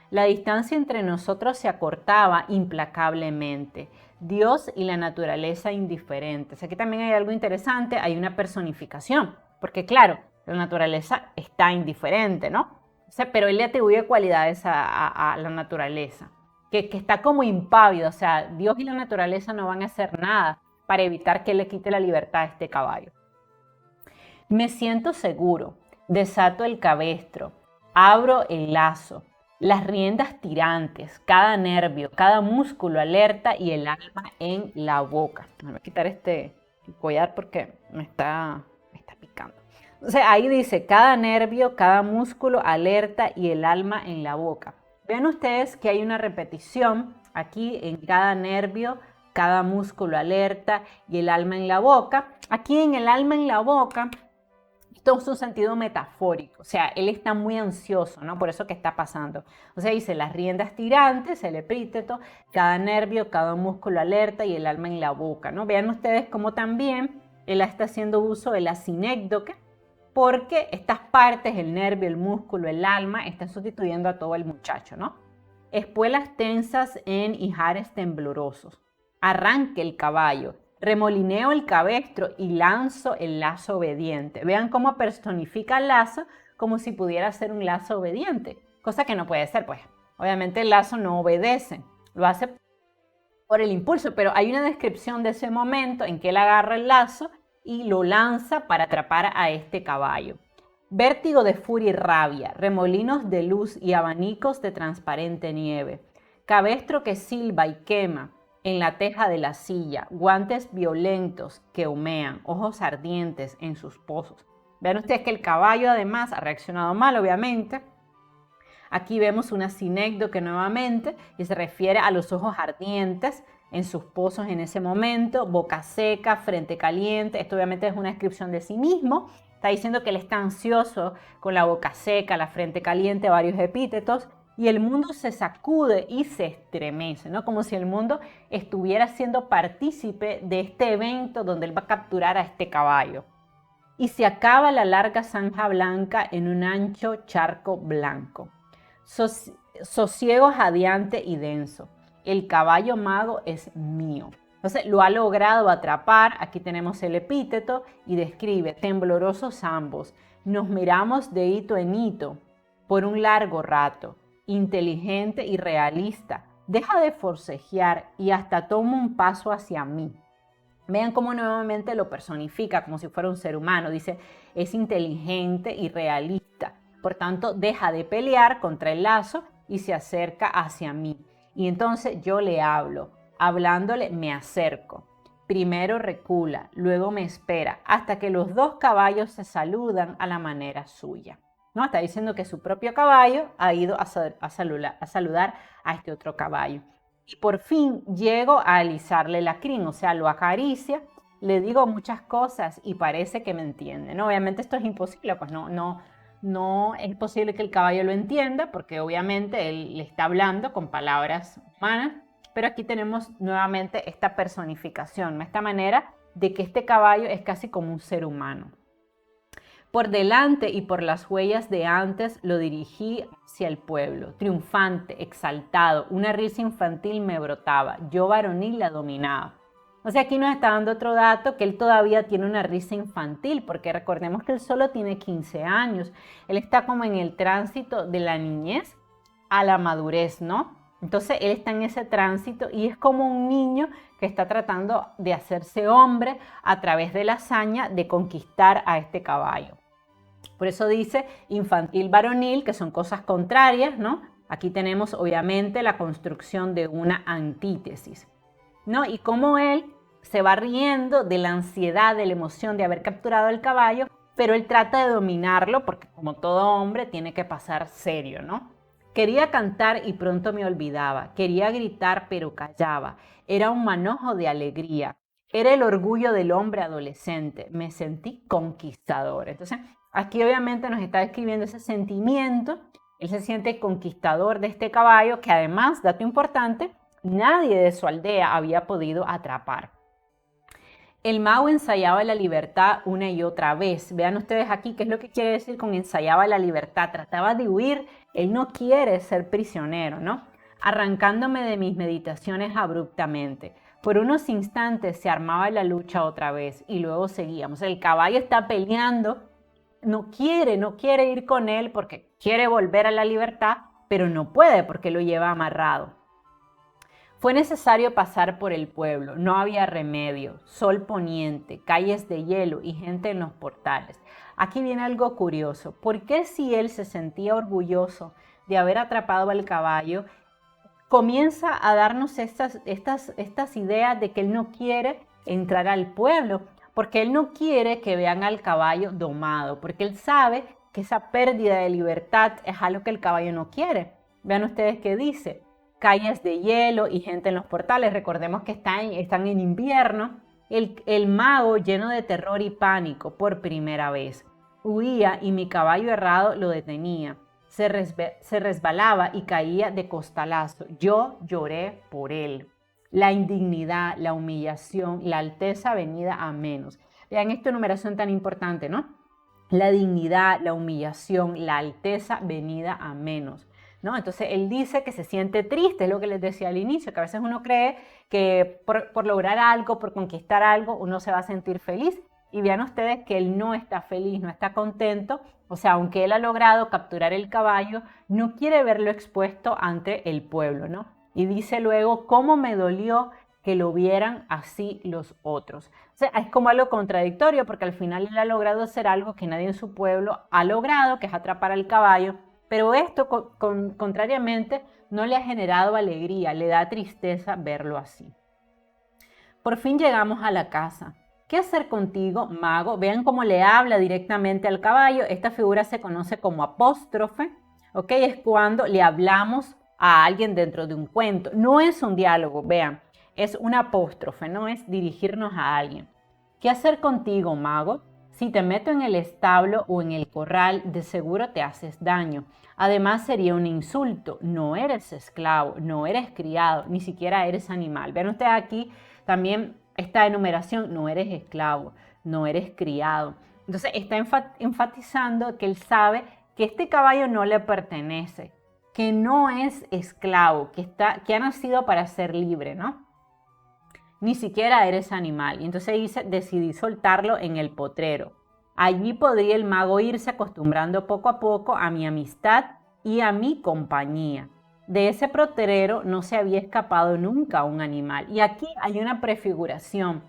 La distancia entre nosotros se acortaba implacablemente. Dios y la naturaleza indiferentes. Aquí también hay algo interesante, hay una personificación, porque claro, la naturaleza está indiferente, ¿no? O sea, pero él le atribuye cualidades a la naturaleza, que está como impávida, o sea, Dios y la naturaleza no van a hacer nada para evitar que le quite la libertad a este caballo. Me siento seguro, desato el cabestro, abro el lazo, las riendas tirantes, cada nervio, cada músculo alerta y el alma en la boca. Me voy a quitar este collar porque me está picando. Entonces ahí dice, cada nervio, cada músculo alerta y el alma en la boca. Vean ustedes que hay una repetición aquí en cada nervio, cada músculo alerta y el alma en la boca. Aquí en el alma en la boca, esto es un sentido metafórico, o sea, él está muy ansioso, ¿no? Por eso que está pasando. O sea, dice las riendas tirantes, el epíteto, cada nervio, cada músculo alerta y el alma en la boca, ¿no? Vean ustedes cómo también él está haciendo uso de la sinécdoque, porque estas partes, el nervio, el músculo, el alma, están sustituyendo a todo el muchacho, ¿no? Espuelas tensas en ijares temblorosos. Arranque el caballo. Remolineo el cabestro y lanzo el lazo obediente. Vean cómo personifica el lazo como si pudiera ser un lazo obediente, cosa que no puede ser, pues. Obviamente el lazo no obedece, lo hace por el impulso, pero hay una descripción de ese momento en que él agarra el lazo y lo lanza para atrapar a este caballo. Vértigo de furia y rabia, remolinos de luz y abanicos de transparente nieve. Cabestro que silba y quema en la teja de la silla, guantes violentos que humean, ojos ardientes en sus pozos. Vean ustedes que el caballo además ha reaccionado mal, obviamente. Aquí vemos una sinécdoque nuevamente y se refiere a los ojos ardientes en sus pozos en ese momento, boca seca, frente caliente. Esto obviamente es una descripción de sí mismo. Está diciendo que él está ansioso, con la boca seca, la frente caliente, varios epítetos. Y el mundo se sacude y se estremece, ¿no? Como si el mundo estuviera siendo partícipe de este evento donde él va a capturar a este caballo. Y se acaba la larga zanja blanca en un ancho charco blanco. Sosiego jadeante y denso. El caballo mago es mío. Entonces lo ha logrado atrapar. Aquí tenemos el epíteto y describe, temblorosos ambos. Nos miramos de hito en hito por un largo rato. Inteligente y realista, deja de forcejear y hasta toma un paso hacia mí. Vean cómo nuevamente lo personifica como si fuera un ser humano. Dice, es inteligente y realista. Por tanto, deja de pelear contra el lazo y se acerca hacia mí. Y entonces yo le hablo. Hablándole me acerco. Primero recula, luego me espera, hasta que los dos caballos se saludan a la manera suya. ¿No? Está diciendo que su propio caballo ha ido a saludar a este otro caballo. Y por fin llego a alisarle la crin, o sea, lo acaricia, le digo muchas cosas y parece que me entiende, ¿no? Obviamente esto es imposible, pues no es posible que el caballo lo entienda, porque obviamente él le está hablando con palabras humanas, pero aquí tenemos nuevamente esta personificación, esta manera de que este caballo es casi como un ser humano. Por delante y por las huellas de antes lo dirigí hacia el pueblo, triunfante, exaltado, una risa infantil me brotaba, yo varonil la dominaba. O sea, aquí nos está dando otro dato, que él todavía tiene una risa infantil, porque recordemos que él solo tiene 15 años, él está como en el tránsito de la niñez a la madurez, ¿no? Entonces él está en ese tránsito y es como un niño que está tratando de hacerse hombre a través de la hazaña de conquistar a este caballo. Por eso dice infantil varonil, que son cosas contrarias, ¿no? Aquí tenemos obviamente la construcción de una antítesis, ¿no? Y cómo él se va riendo de la ansiedad, de la emoción de haber capturado el caballo, pero él trata de dominarlo porque como todo hombre tiene que pasar serio, ¿no? Quería cantar y pronto me olvidaba, quería gritar pero callaba, era un manojo de alegría, era el orgullo del hombre adolescente, me sentí conquistador. Entonces, aquí obviamente nos está describiendo ese sentimiento, él se siente conquistador de este caballo que además, dato importante, nadie de su aldea había podido atrapar. El mago ensayaba la libertad una y otra vez. Vean ustedes aquí qué es lo que quiere decir con ensayaba la libertad. Trataba de huir, él no quiere ser prisionero, ¿no? Arrancándome de mis meditaciones abruptamente. Por unos instantes se armaba la lucha otra vez y luego seguíamos. El caballo está peleando, no quiere ir con él porque quiere volver a la libertad, pero no puede porque lo lleva amarrado. Fue necesario pasar por el pueblo, no había remedio, sol poniente, calles de hielo y gente en los portales. Aquí viene algo curioso. ¿Por qué si él se sentía orgulloso de haber atrapado al caballo, comienza a darnos estas ideas de que él no quiere entrar al pueblo? Porque él no quiere que vean al caballo domado, porque él sabe que esa pérdida de libertad es algo que el caballo no quiere. Vean ustedes qué dice. Calles de hielo y gente en los portales. Recordemos que están en invierno. El mago, lleno de terror y pánico por primera vez, huía y mi caballo errado lo detenía. Se resbalaba y caía de costalazo. Yo lloré por él. La indignidad, la humillación, la alteza venida a menos. Vean esta enumeración tan importante, ¿no? La dignidad, la humillación, la alteza venida a menos, ¿no? Entonces él dice que se siente triste, es lo que les decía al inicio, que a veces uno cree que por lograr algo, por conquistar algo, uno se va a sentir feliz. Y vean ustedes que él no está feliz, no está contento. O sea, aunque él ha logrado capturar el caballo, no quiere verlo expuesto ante el pueblo, ¿no? Y dice luego, ¿cómo me dolió que lo vieran así los otros? O sea, es como algo contradictorio porque al final él ha logrado hacer algo que nadie en su pueblo ha logrado, que es atrapar al caballo, pero esto contrariamente no le ha generado alegría, le da tristeza verlo así. Por fin llegamos a la casa. ¿Qué hacer contigo, mago? Vean cómo le habla directamente al caballo. Esta figura se conoce como apóstrofe, ¿ok? Es cuando le hablamos a alguien dentro de un cuento. No es un diálogo, vean, es una apóstrofe, no es dirigirnos a alguien. ¿Qué hacer contigo, mago? Si te meto en el establo o en el corral, de seguro te haces daño. Además sería un insulto. No eres esclavo, no eres criado, ni siquiera eres animal. Vean ustedes aquí también esta enumeración, no eres esclavo, no eres criado. Entonces está enfatizando que él sabe que este caballo no le pertenece, que no es esclavo, que ha nacido para ser libre, ¿no? Ni siquiera eres animal. Y entonces dice, decidí soltarlo en el potrero. Allí podría el mago irse acostumbrando poco a poco a mi amistad y a mi compañía. de ese potrero no se había escapado nunca un animal. Y aquí hay una prefiguración.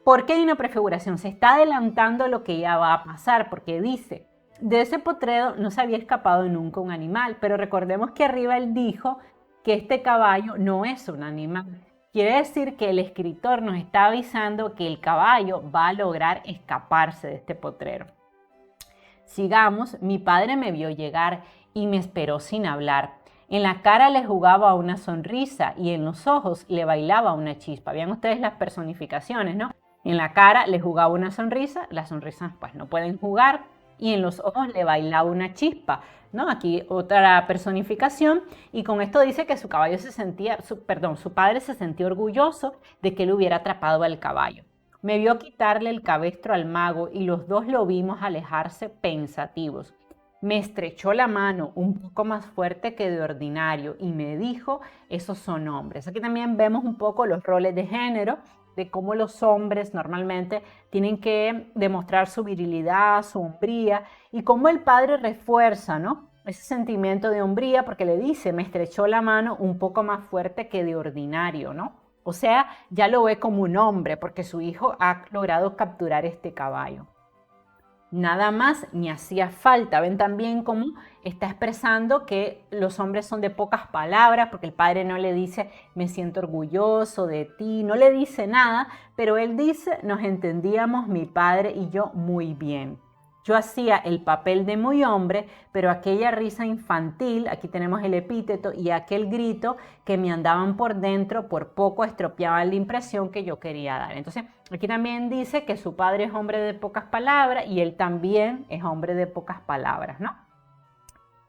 ¿Por qué hay una prefiguración? Se está adelantando lo que ya va a pasar, porque dice, de ese potrero no se había escapado nunca un animal, pero recordemos que arriba él dijo que este caballo no es un animal. Quiere decir que el escritor nos está avisando que el caballo va a lograr escaparse de este potrero. Sigamos, mi padre me vio llegar y me esperó sin hablar. En la cara le jugaba una sonrisa y en los ojos le bailaba una chispa. Vean ustedes las personificaciones, ¿no? En la cara le jugaba una sonrisa, las sonrisas pues no pueden jugar, y en los ojos le bailaba una chispa, ¿no? Aquí otra personificación, y con esto dice que su padre se sentía orgulloso de que él hubiera atrapado al caballo. Me vio quitarle el cabestro al mago y los dos lo vimos alejarse pensativos. Me estrechó la mano un poco más fuerte que de ordinario y me dijo, esos son hombres. Aquí también vemos un poco los roles de género, de cómo los hombres normalmente tienen que demostrar su virilidad, su hombría, y cómo el padre refuerza, ¿no?, ese sentimiento de hombría porque le dice, me estrechó la mano un poco más fuerte que de ordinario, ¿no? O sea, ya lo ve como un hombre porque su hijo ha logrado capturar este caballo. Nada más me hacía falta. Ven también cómo está expresando que los hombres son de pocas palabras, porque el padre no le dice, me siento orgulloso de ti, no le dice nada, pero él dice, nos entendíamos mi padre y yo muy bien. Yo hacía el papel de muy hombre, pero aquella risa infantil, aquí tenemos el epíteto, y aquel grito que me andaban por dentro, por poco estropeaban la impresión que yo quería dar. Entonces, aquí también dice que su padre es hombre de pocas palabras y él también es hombre de pocas palabras, ¿no?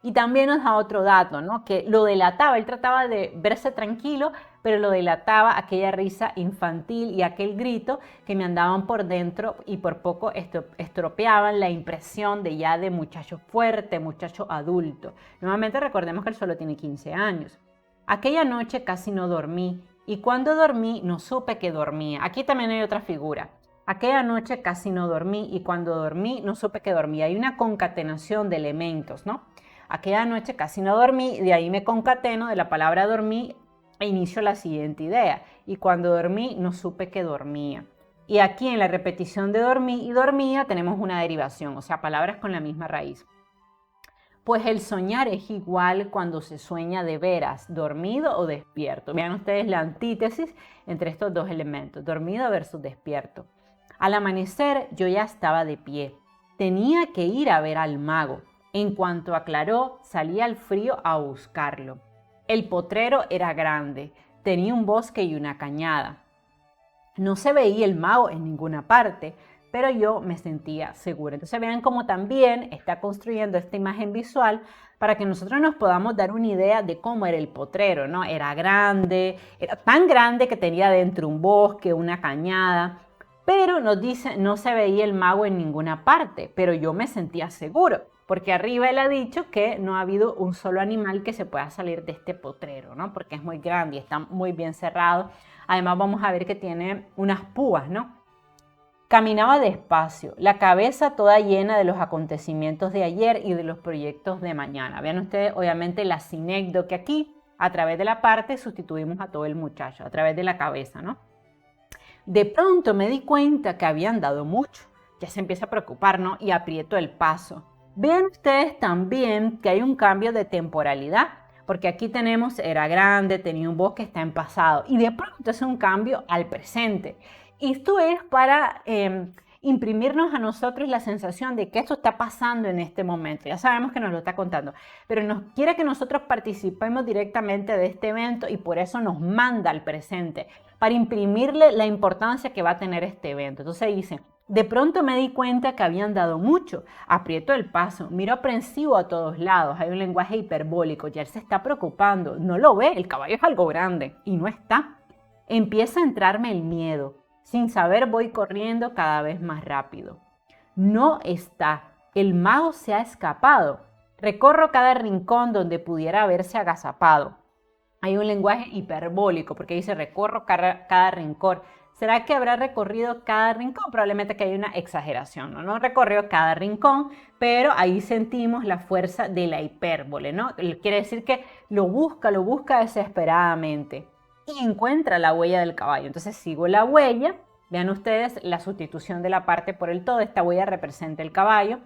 Y también nos da otro dato, ¿no?, que lo delataba, él trataba de verse tranquilo, pero lo delataba aquella risa infantil y aquel grito que me andaban por dentro y por poco estropeaban la impresión de muchacho fuerte, muchacho adulto. Nuevamente recordemos que él solo tiene 15 años. Aquella noche casi no dormí y cuando dormí no supe que dormía. Aquí también hay otra figura. Aquella noche casi no dormí y cuando dormí no supe que dormía. Hay una concatenación de elementos, ¿no? Aquella noche casi no dormí, de ahí me concateno de la palabra dormí e inicio la siguiente idea. Y cuando dormí no supe que dormía. Y aquí en la repetición de dormí y dormía tenemos una derivación, o sea, palabras con la misma raíz. Pues el soñar es igual cuando se sueña de veras, dormido o despierto. Vean ustedes la antítesis entre estos dos elementos, dormido versus despierto. Al amanecer yo ya estaba de pie. Tenía que ir a ver al mago. En cuanto aclaró, salí al frío a buscarlo. El potrero era grande, tenía un bosque y una cañada. No se veía el mago en ninguna parte, pero yo me sentía segura. Entonces vean cómo también está construyendo esta imagen visual para que nosotros nos podamos dar una idea de cómo era el potrero, ¿no? Era grande, era tan grande que tenía dentro un bosque, una cañada, pero nos dice, no se veía el mago en ninguna parte, pero yo me sentía seguro. Porque arriba él ha dicho que no ha habido un solo animal que se pueda salir de este potrero, ¿no? Porque es muy grande y está muy bien cerrado. Además vamos a ver que tiene unas púas, ¿no? Caminaba despacio, la cabeza toda llena de los acontecimientos de ayer y de los proyectos de mañana. Vean ustedes, obviamente, la sinécdoque aquí, a través de la parte, sustituimos a todo el muchacho, a través de la cabeza, ¿no? De pronto me di cuenta que había andado mucho. Ya se empieza a preocupar, ¿no? Y aprieto el paso. Vean ustedes también que hay un cambio de temporalidad, porque aquí tenemos, era grande, tenía un bosque, está en pasado, y de pronto es un cambio al presente. Esto es para imprimirnos a nosotros la sensación de que esto está pasando en este momento. Ya sabemos que nos lo está contando, pero nos quiere que nosotros participemos directamente de este evento y por eso nos manda al presente, para imprimirle la importancia que va a tener este evento. Entonces dice, de pronto me di cuenta que había andado mucho, aprieto el paso, miro aprensivo a todos lados, hay un lenguaje hiperbólico, ya él se está preocupando, no lo ve, el caballo es algo grande y no está. Empieza a entrarme el miedo, sin saber voy corriendo cada vez más rápido. No está, el mago se ha escapado, recorro cada rincón donde pudiera haberse agazapado. Hay un lenguaje hiperbólico porque dice recorro cada rincón, ¿Será que habrá recorrido cada rincón? Probablemente que hay una exageración, ¿no? No recorrió cada rincón, pero ahí sentimos la fuerza de la hipérbole, ¿no? Quiere decir que lo busca desesperadamente y encuentra la huella del caballo. Entonces sigo la huella. Vean ustedes la sustitución de la parte por el todo. Esta huella representa el caballo.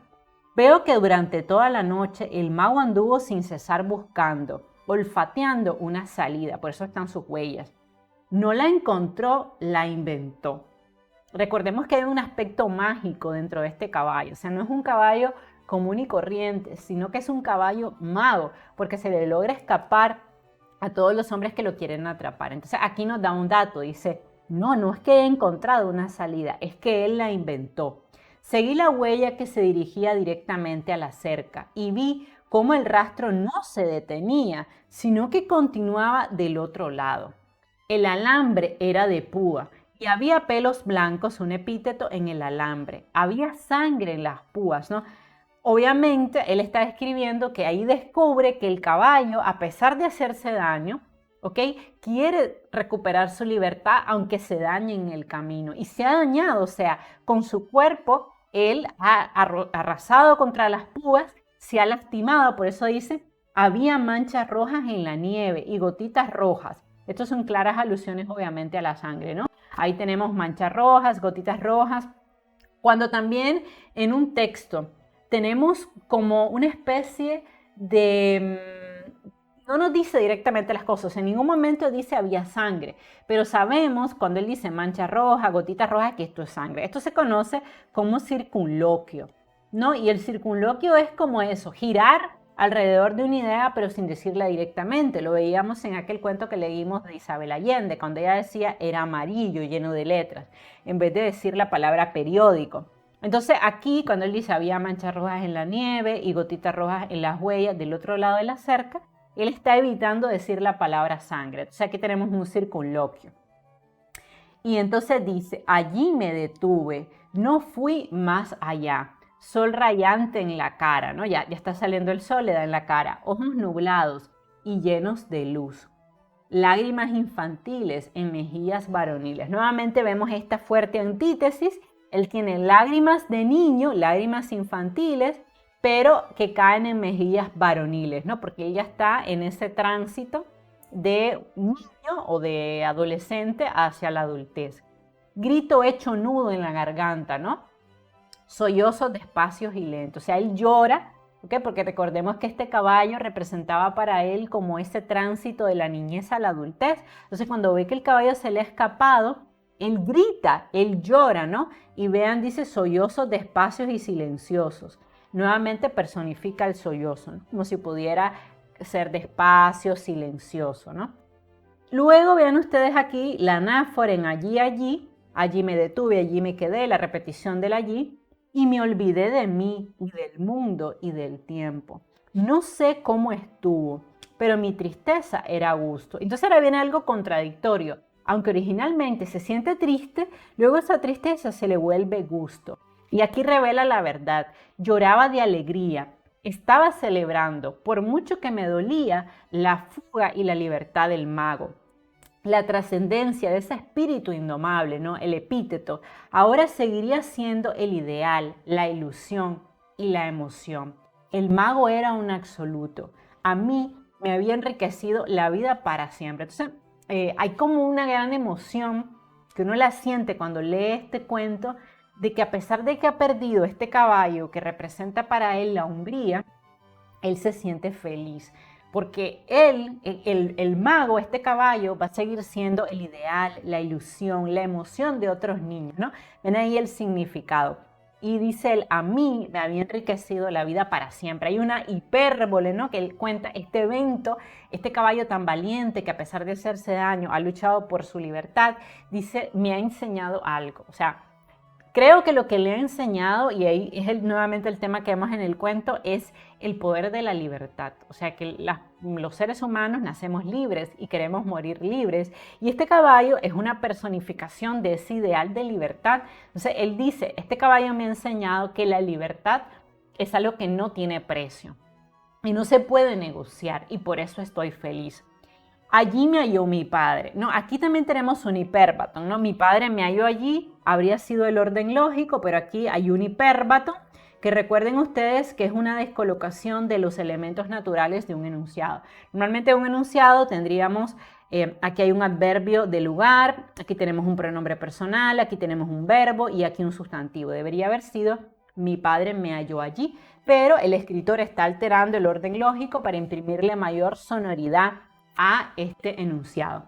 Veo que durante toda la noche el mago anduvo sin cesar buscando, olfateando una salida. Por eso están sus huellas. No la encontró, la inventó. Recordemos que hay un aspecto mágico dentro de este caballo. O sea, no es un caballo común y corriente, sino que es un caballo mago, porque se le logra escapar a todos los hombres que lo quieren atrapar. Entonces aquí nos da un dato, dice, no es que he encontrado una salida, es que él la inventó. Seguí la huella que se dirigía directamente a la cerca y vi cómo el rastro no se detenía, sino que continuaba del otro lado. El alambre era de púa y había pelos blancos, un epíteto en el alambre. Había sangre en las púas, ¿no? Obviamente, él está describiendo que ahí descubre que el caballo, a pesar de hacerse daño, ¿ok? Quiere recuperar su libertad aunque se dañe en el camino. Y se ha dañado, o sea, con su cuerpo, él ha arrasado contra las púas, se ha lastimado, por eso dice, había manchas rojas en la nieve y gotitas rojas. Estas son claras alusiones, obviamente, a la sangre, ¿no? Ahí tenemos manchas rojas, gotitas rojas. Cuando también en un texto tenemos como una especie de... No nos dice directamente las cosas, en ningún momento dice había sangre, pero sabemos cuando él dice mancha roja, gotita roja, que esto es sangre. Esto se conoce como circunloquio, ¿no? Y el circunloquio es como eso, girar alrededor de una idea pero sin decirla directamente. Lo veíamos en aquel cuento que leímos de Isabel Allende, cuando ella decía era amarillo, lleno de letras, en vez de decir la palabra periódico. Entonces aquí cuando él dice había manchas rojas en la nieve y gotitas rojas en las huellas del otro lado de la cerca, él está evitando decir la palabra sangre. Entonces aquí tenemos un circunloquio. Y entonces dice, allí me detuve, no fui más allá. Sol rayante en la cara, ¿no? Ya está saliendo el sol, le da en la cara. Ojos nublados y llenos de luz. Lágrimas infantiles en mejillas varoniles. Nuevamente vemos esta fuerte antítesis. Él tiene lágrimas de niño, lágrimas infantiles, pero que caen en mejillas varoniles, ¿no? Porque ella está en ese tránsito de niño o de adolescente hacia la adultez. Grito hecho nudo en la garganta, ¿no? Sollozos despacios y lentos. O sea, él llora, ¿okay? Porque recordemos que este caballo representaba para él como ese tránsito de la niñez a la adultez. Entonces, cuando ve que el caballo se le ha escapado, él grita, él llora, ¿no? Y vean, dice sollozos despacios y silenciosos. Nuevamente personifica el sollozo, ¿no? Como si pudiera ser despacio, silencioso, ¿no? Luego vean ustedes aquí la anáfora en allí, allí me detuve, allí me quedé, la repetición del allí, y me olvidé de mí y del mundo y del tiempo. No sé cómo estuvo, pero mi tristeza era a gusto. Entonces ahora viene algo contradictorio. Aunque originalmente se siente triste, luego esa tristeza se le vuelve gusto. Y aquí revela la verdad. Lloraba de alegría, estaba celebrando, por mucho que me dolía, la fuga y la libertad del mago. La trascendencia de ese espíritu indomable, ¿no? El epíteto, ahora seguiría siendo el ideal, la ilusión y la emoción. El mago era un absoluto. A mí me había enriquecido la vida para siempre. Entonces, hay como una gran emoción que uno la siente cuando lee este cuento, de que a pesar de que ha perdido este caballo que representa para él la Hungría, él se siente feliz. Porque él, el mago, este caballo, va a seguir siendo el ideal, la ilusión, la emoción de otros niños, ¿no? Ven ahí el significado. Y dice él, a mí me había enriquecido la vida para siempre. Hay una hipérbole, ¿no? Que él cuenta este evento, este caballo tan valiente que a pesar de hacerse daño ha luchado por su libertad. Dice, me ha enseñado algo. O sea, creo que lo que le ha enseñado, y ahí es nuevamente el tema que vemos en el cuento, es el poder de la libertad. O sea, que los seres humanos nacemos libres y queremos morir libres. Y este caballo es una personificación de ese ideal de libertad. Entonces, él dice, este caballo me ha enseñado que la libertad es algo que no tiene precio y no se puede negociar, y por eso estoy feliz. allí me halló mi padre. No, aquí también tenemos un hipérbaton, ¿no? Mi padre me halló allí, habría sido el orden lógico, pero aquí hay un hipérbaton, que recuerden ustedes que es una descolocación de los elementos naturales de un enunciado. Normalmente en un enunciado tendríamos, aquí hay un adverbio de lugar, aquí tenemos un pronombre personal, aquí tenemos un verbo y aquí un sustantivo. Debería haber sido mi padre me halló allí, pero el escritor está alterando el orden lógico para imprimirle mayor sonoridad a este enunciado.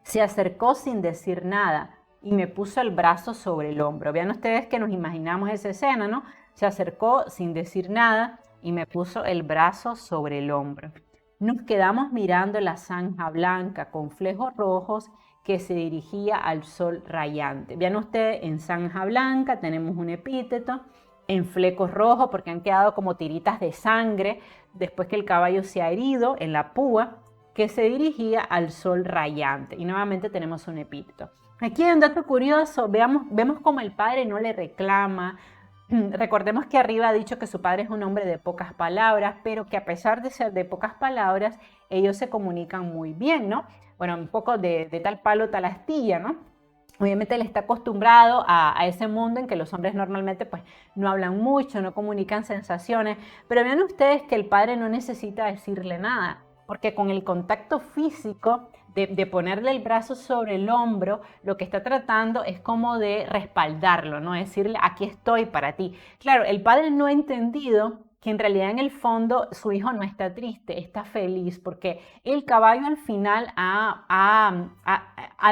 Se acercó sin decir nada y me puso el brazo sobre el hombro. Vean ustedes que nos imaginamos esa escena, ¿no? Se acercó sin decir nada y me puso el brazo sobre el hombro. Nos quedamos mirando la zanja blanca con flejos rojos que se dirigía al sol rayante. Vean ustedes, en zanja blanca tenemos un epíteto, en flecos rojos porque han quedado como tiritas de sangre después que el caballo se ha herido en la púa, que se dirigía al sol rayante. Y nuevamente tenemos un epíteto. Aquí hay un dato curioso, vemos como el padre no le reclama. Recordemos que arriba ha dicho que su padre es un hombre de pocas palabras, pero que a pesar de ser de pocas palabras, ellos se comunican muy bien, ¿no? Bueno, un poco de tal palo, tal astilla, ¿no? Obviamente él está acostumbrado a ese mundo en que los hombres normalmente pues no hablan mucho, no comunican sensaciones, pero vean ustedes que el padre no necesita decirle nada, porque con el contacto físico de ponerle el brazo sobre el hombro, lo que está tratando es como de respaldarlo, ¿no? Decirle, aquí estoy para ti. Claro, el padre no ha entendido que en realidad en el fondo su hijo no está triste, está feliz, porque el caballo al final ha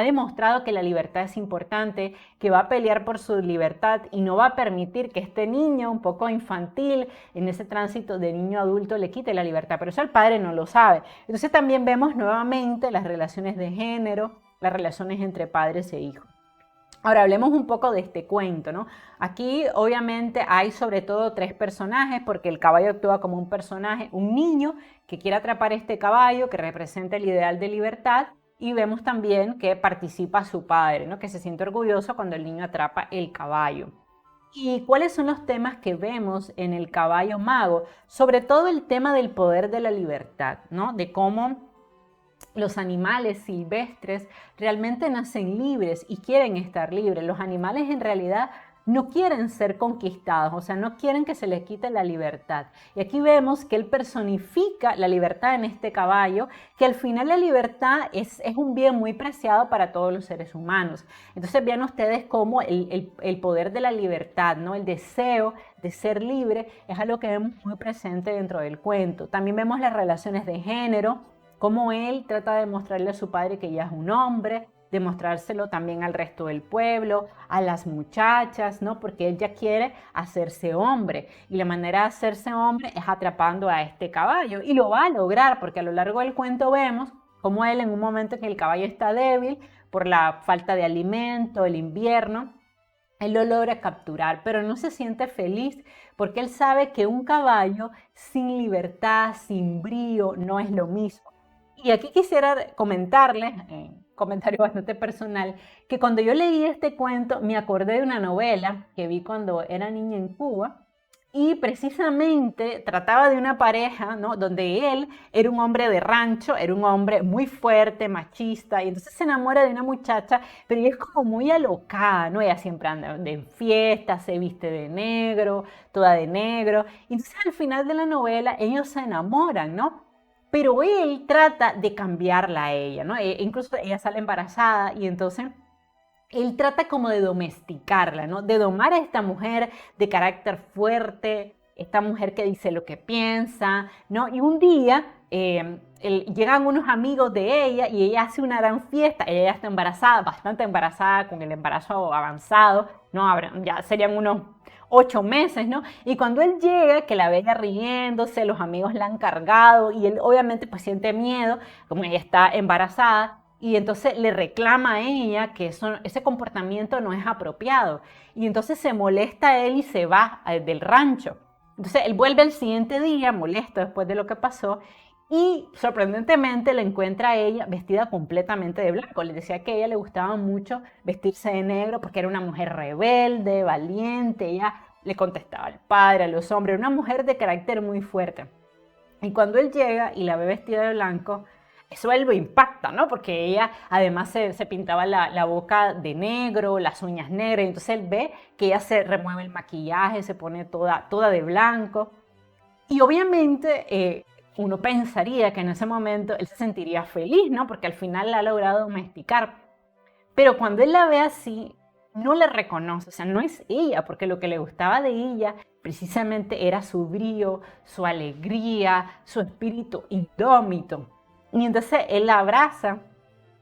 demostrado que la libertad es importante, que va a pelear por su libertad y no va a permitir que este niño un poco infantil en ese tránsito de niño a adulto le quite la libertad, pero eso el padre no lo sabe. Entonces también vemos nuevamente las relaciones de género, las relaciones entre padres e hijos. Ahora hablemos un poco de este cuento, ¿no? Aquí obviamente hay sobre todo tres personajes porque el caballo actúa como un personaje, un niño que quiere atrapar este caballo que representa el ideal de libertad y vemos también que participa su padre, ¿no? Que se siente orgulloso cuando el niño atrapa el caballo. ¿Y cuáles son los temas que vemos en el caballo mago? Sobre todo el tema del poder de la libertad, ¿no? De cómo los animales silvestres realmente nacen libres y quieren estar libres. Los animales en realidad no quieren ser conquistados, o sea, no quieren que se les quite la libertad. Y aquí vemos que él personifica la libertad en este caballo, que al final la libertad es un bien muy preciado para todos los seres humanos. Entonces vean ustedes cómo el poder de la libertad, ¿no? El deseo de ser libre es algo que vemos muy presente dentro del cuento. También vemos las relaciones de género, cómo él trata de mostrarle a su padre que ya es un hombre, demostrárselo también al resto del pueblo, a las muchachas, ¿no? Porque él ya quiere hacerse hombre y la manera de hacerse hombre es atrapando a este caballo y lo va a lograr porque a lo largo del cuento vemos cómo él en un momento en que el caballo está débil por la falta de alimento, el invierno, él lo logra capturar, pero no se siente feliz porque él sabe que un caballo sin libertad, sin brío, no es lo mismo. Y aquí quisiera comentarles, comentario bastante personal, que cuando yo leí este cuento me acordé de una novela que vi cuando era niña en Cuba y precisamente trataba de una pareja, ¿no? Donde él era un hombre de rancho, era un hombre muy fuerte, machista, y entonces se enamora de una muchacha, pero ella es como muy alocada, ¿no? Ella siempre anda en fiestas, se viste de negro, toda de negro, y entonces al final de la novela ellos se enamoran, ¿no? Pero él trata de cambiarla a ella, ¿no? Incluso ella sale embarazada y entonces él trata como de domesticarla, ¿no? De domar a esta mujer de carácter fuerte, esta mujer que dice lo que piensa, ¿no? Y un día llegan unos amigos de ella y ella hace una gran fiesta, ella ya está embarazada, bastante embarazada, con el embarazo avanzado, ¿no? Ya serían unos 8 meses, ¿no? Y cuando él llega, que la ve ella riéndose, los amigos la han cargado y él obviamente pues siente miedo, como ella está embarazada, y entonces le reclama a ella que ese comportamiento no es apropiado. Y entonces se molesta a él y se va del rancho. Entonces él vuelve el siguiente día, molesto después de lo que pasó, y sorprendentemente la encuentra a ella vestida completamente de blanco. Le decía que a ella le gustaba mucho vestirse de negro porque era una mujer rebelde, valiente. Ella le contestaba al padre, a los hombres, una mujer de carácter muy fuerte. Y cuando él llega y la ve vestida de blanco, eso él lo impacta, ¿no? Porque ella además se pintaba la boca de negro, las uñas negras, entonces él ve que ella se remueve el maquillaje, se pone toda de blanco. Y obviamente uno pensaría que en ese momento él se sentiría feliz, ¿no? Porque al final la ha logrado domesticar. Pero cuando él la ve así, no le reconoce, o sea, no es ella, porque lo que le gustaba de ella precisamente era su brío, su alegría, su espíritu indómito. Y entonces él la abraza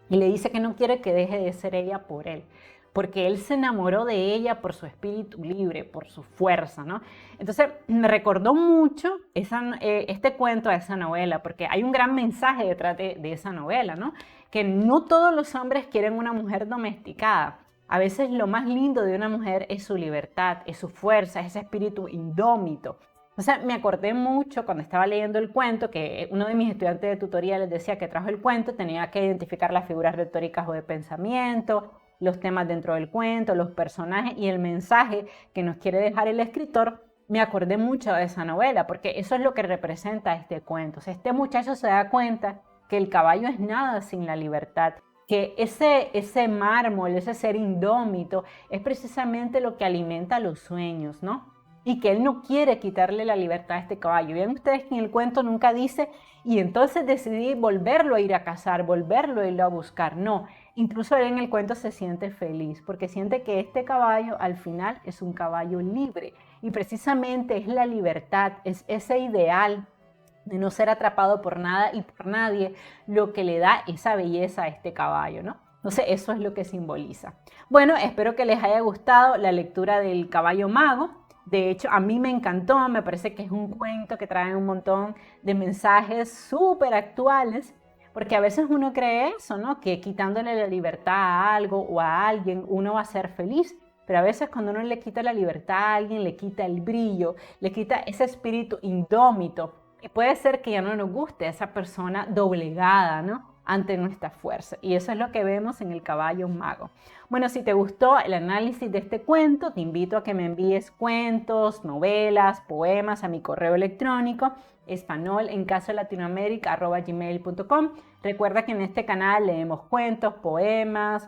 y le dice que no quiere que deje de ser ella por él, porque él se enamoró de ella por su espíritu libre, por su fuerza, ¿no? Entonces me recordó mucho este cuento a esa novela, porque hay un gran mensaje detrás de esa novela, ¿no? Que no todos los hombres quieren una mujer domesticada. A veces lo más lindo de una mujer es su libertad, es su fuerza, es ese espíritu indómito. O sea, me acordé mucho cuando estaba leyendo el cuento que uno de mis estudiantes de tutoría les decía que trajo el cuento, tenía que identificar las figuras retóricas o de pensamiento, los temas dentro del cuento, los personajes y el mensaje que nos quiere dejar el escritor. Me acordé mucho de esa novela porque eso es lo que representa este cuento. O sea, este muchacho se da cuenta que el caballo es nada sin la libertad, que ese mármol, ese ser indómito es precisamente lo que alimenta los sueños, ¿no? Y que él no quiere quitarle la libertad a este caballo. Vean ustedes que en el cuento nunca dice, y entonces decidí volverlo a ir a cazar, volverlo a ir a buscar. No, incluso él en el cuento se siente feliz, porque siente que este caballo al final es un caballo libre. Y precisamente es la libertad, es ese ideal de no ser atrapado por nada y por nadie, lo que le da esa belleza a este caballo, ¿no? Entonces eso es lo que simboliza. Bueno, espero que les haya gustado la lectura del Caballo Mago. De hecho, a mí me encantó, me parece que es un cuento que trae un montón de mensajes súper actuales, porque a veces uno cree eso, ¿no? Que quitándole la libertad a algo o a alguien, uno va a ser feliz. Pero a veces cuando uno le quita la libertad a alguien, le quita el brillo, le quita ese espíritu indómito. Y puede ser que ya no nos guste esa persona doblegada, ¿no? Ante nuestra fuerza. Y eso es lo que vemos en el Caballo Mago. Bueno, si te gustó el análisis de este cuento, te invito a que me envíes cuentos, novelas, poemas a mi correo electrónico espanolencasolatinoamerica@gmail.com. Recuerda que en este canal leemos cuentos, poemas,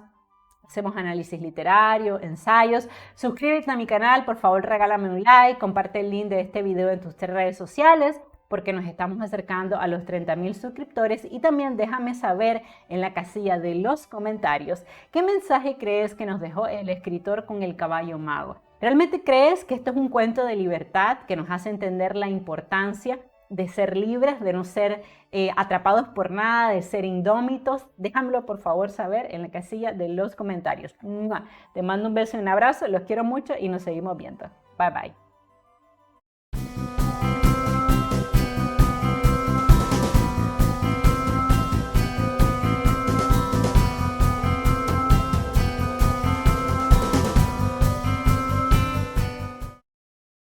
hacemos análisis literario, ensayos. Suscríbete a mi canal, por favor regálame un like, comparte el link de este video en tus redes sociales, porque nos estamos acercando a los 30,000 suscriptores, y también déjame saber en la casilla de los comentarios qué mensaje crees que nos dejó el escritor con el Caballo Mago. ¿Realmente crees que esto es un cuento de libertad que nos hace entender la importancia de ser libres, de no ser atrapados por nada, de ser indómitos? Déjamelo por favor saber en la casilla de los comentarios. ¡Mua! Te mando un beso y un abrazo, los quiero mucho y nos seguimos viendo. Bye bye.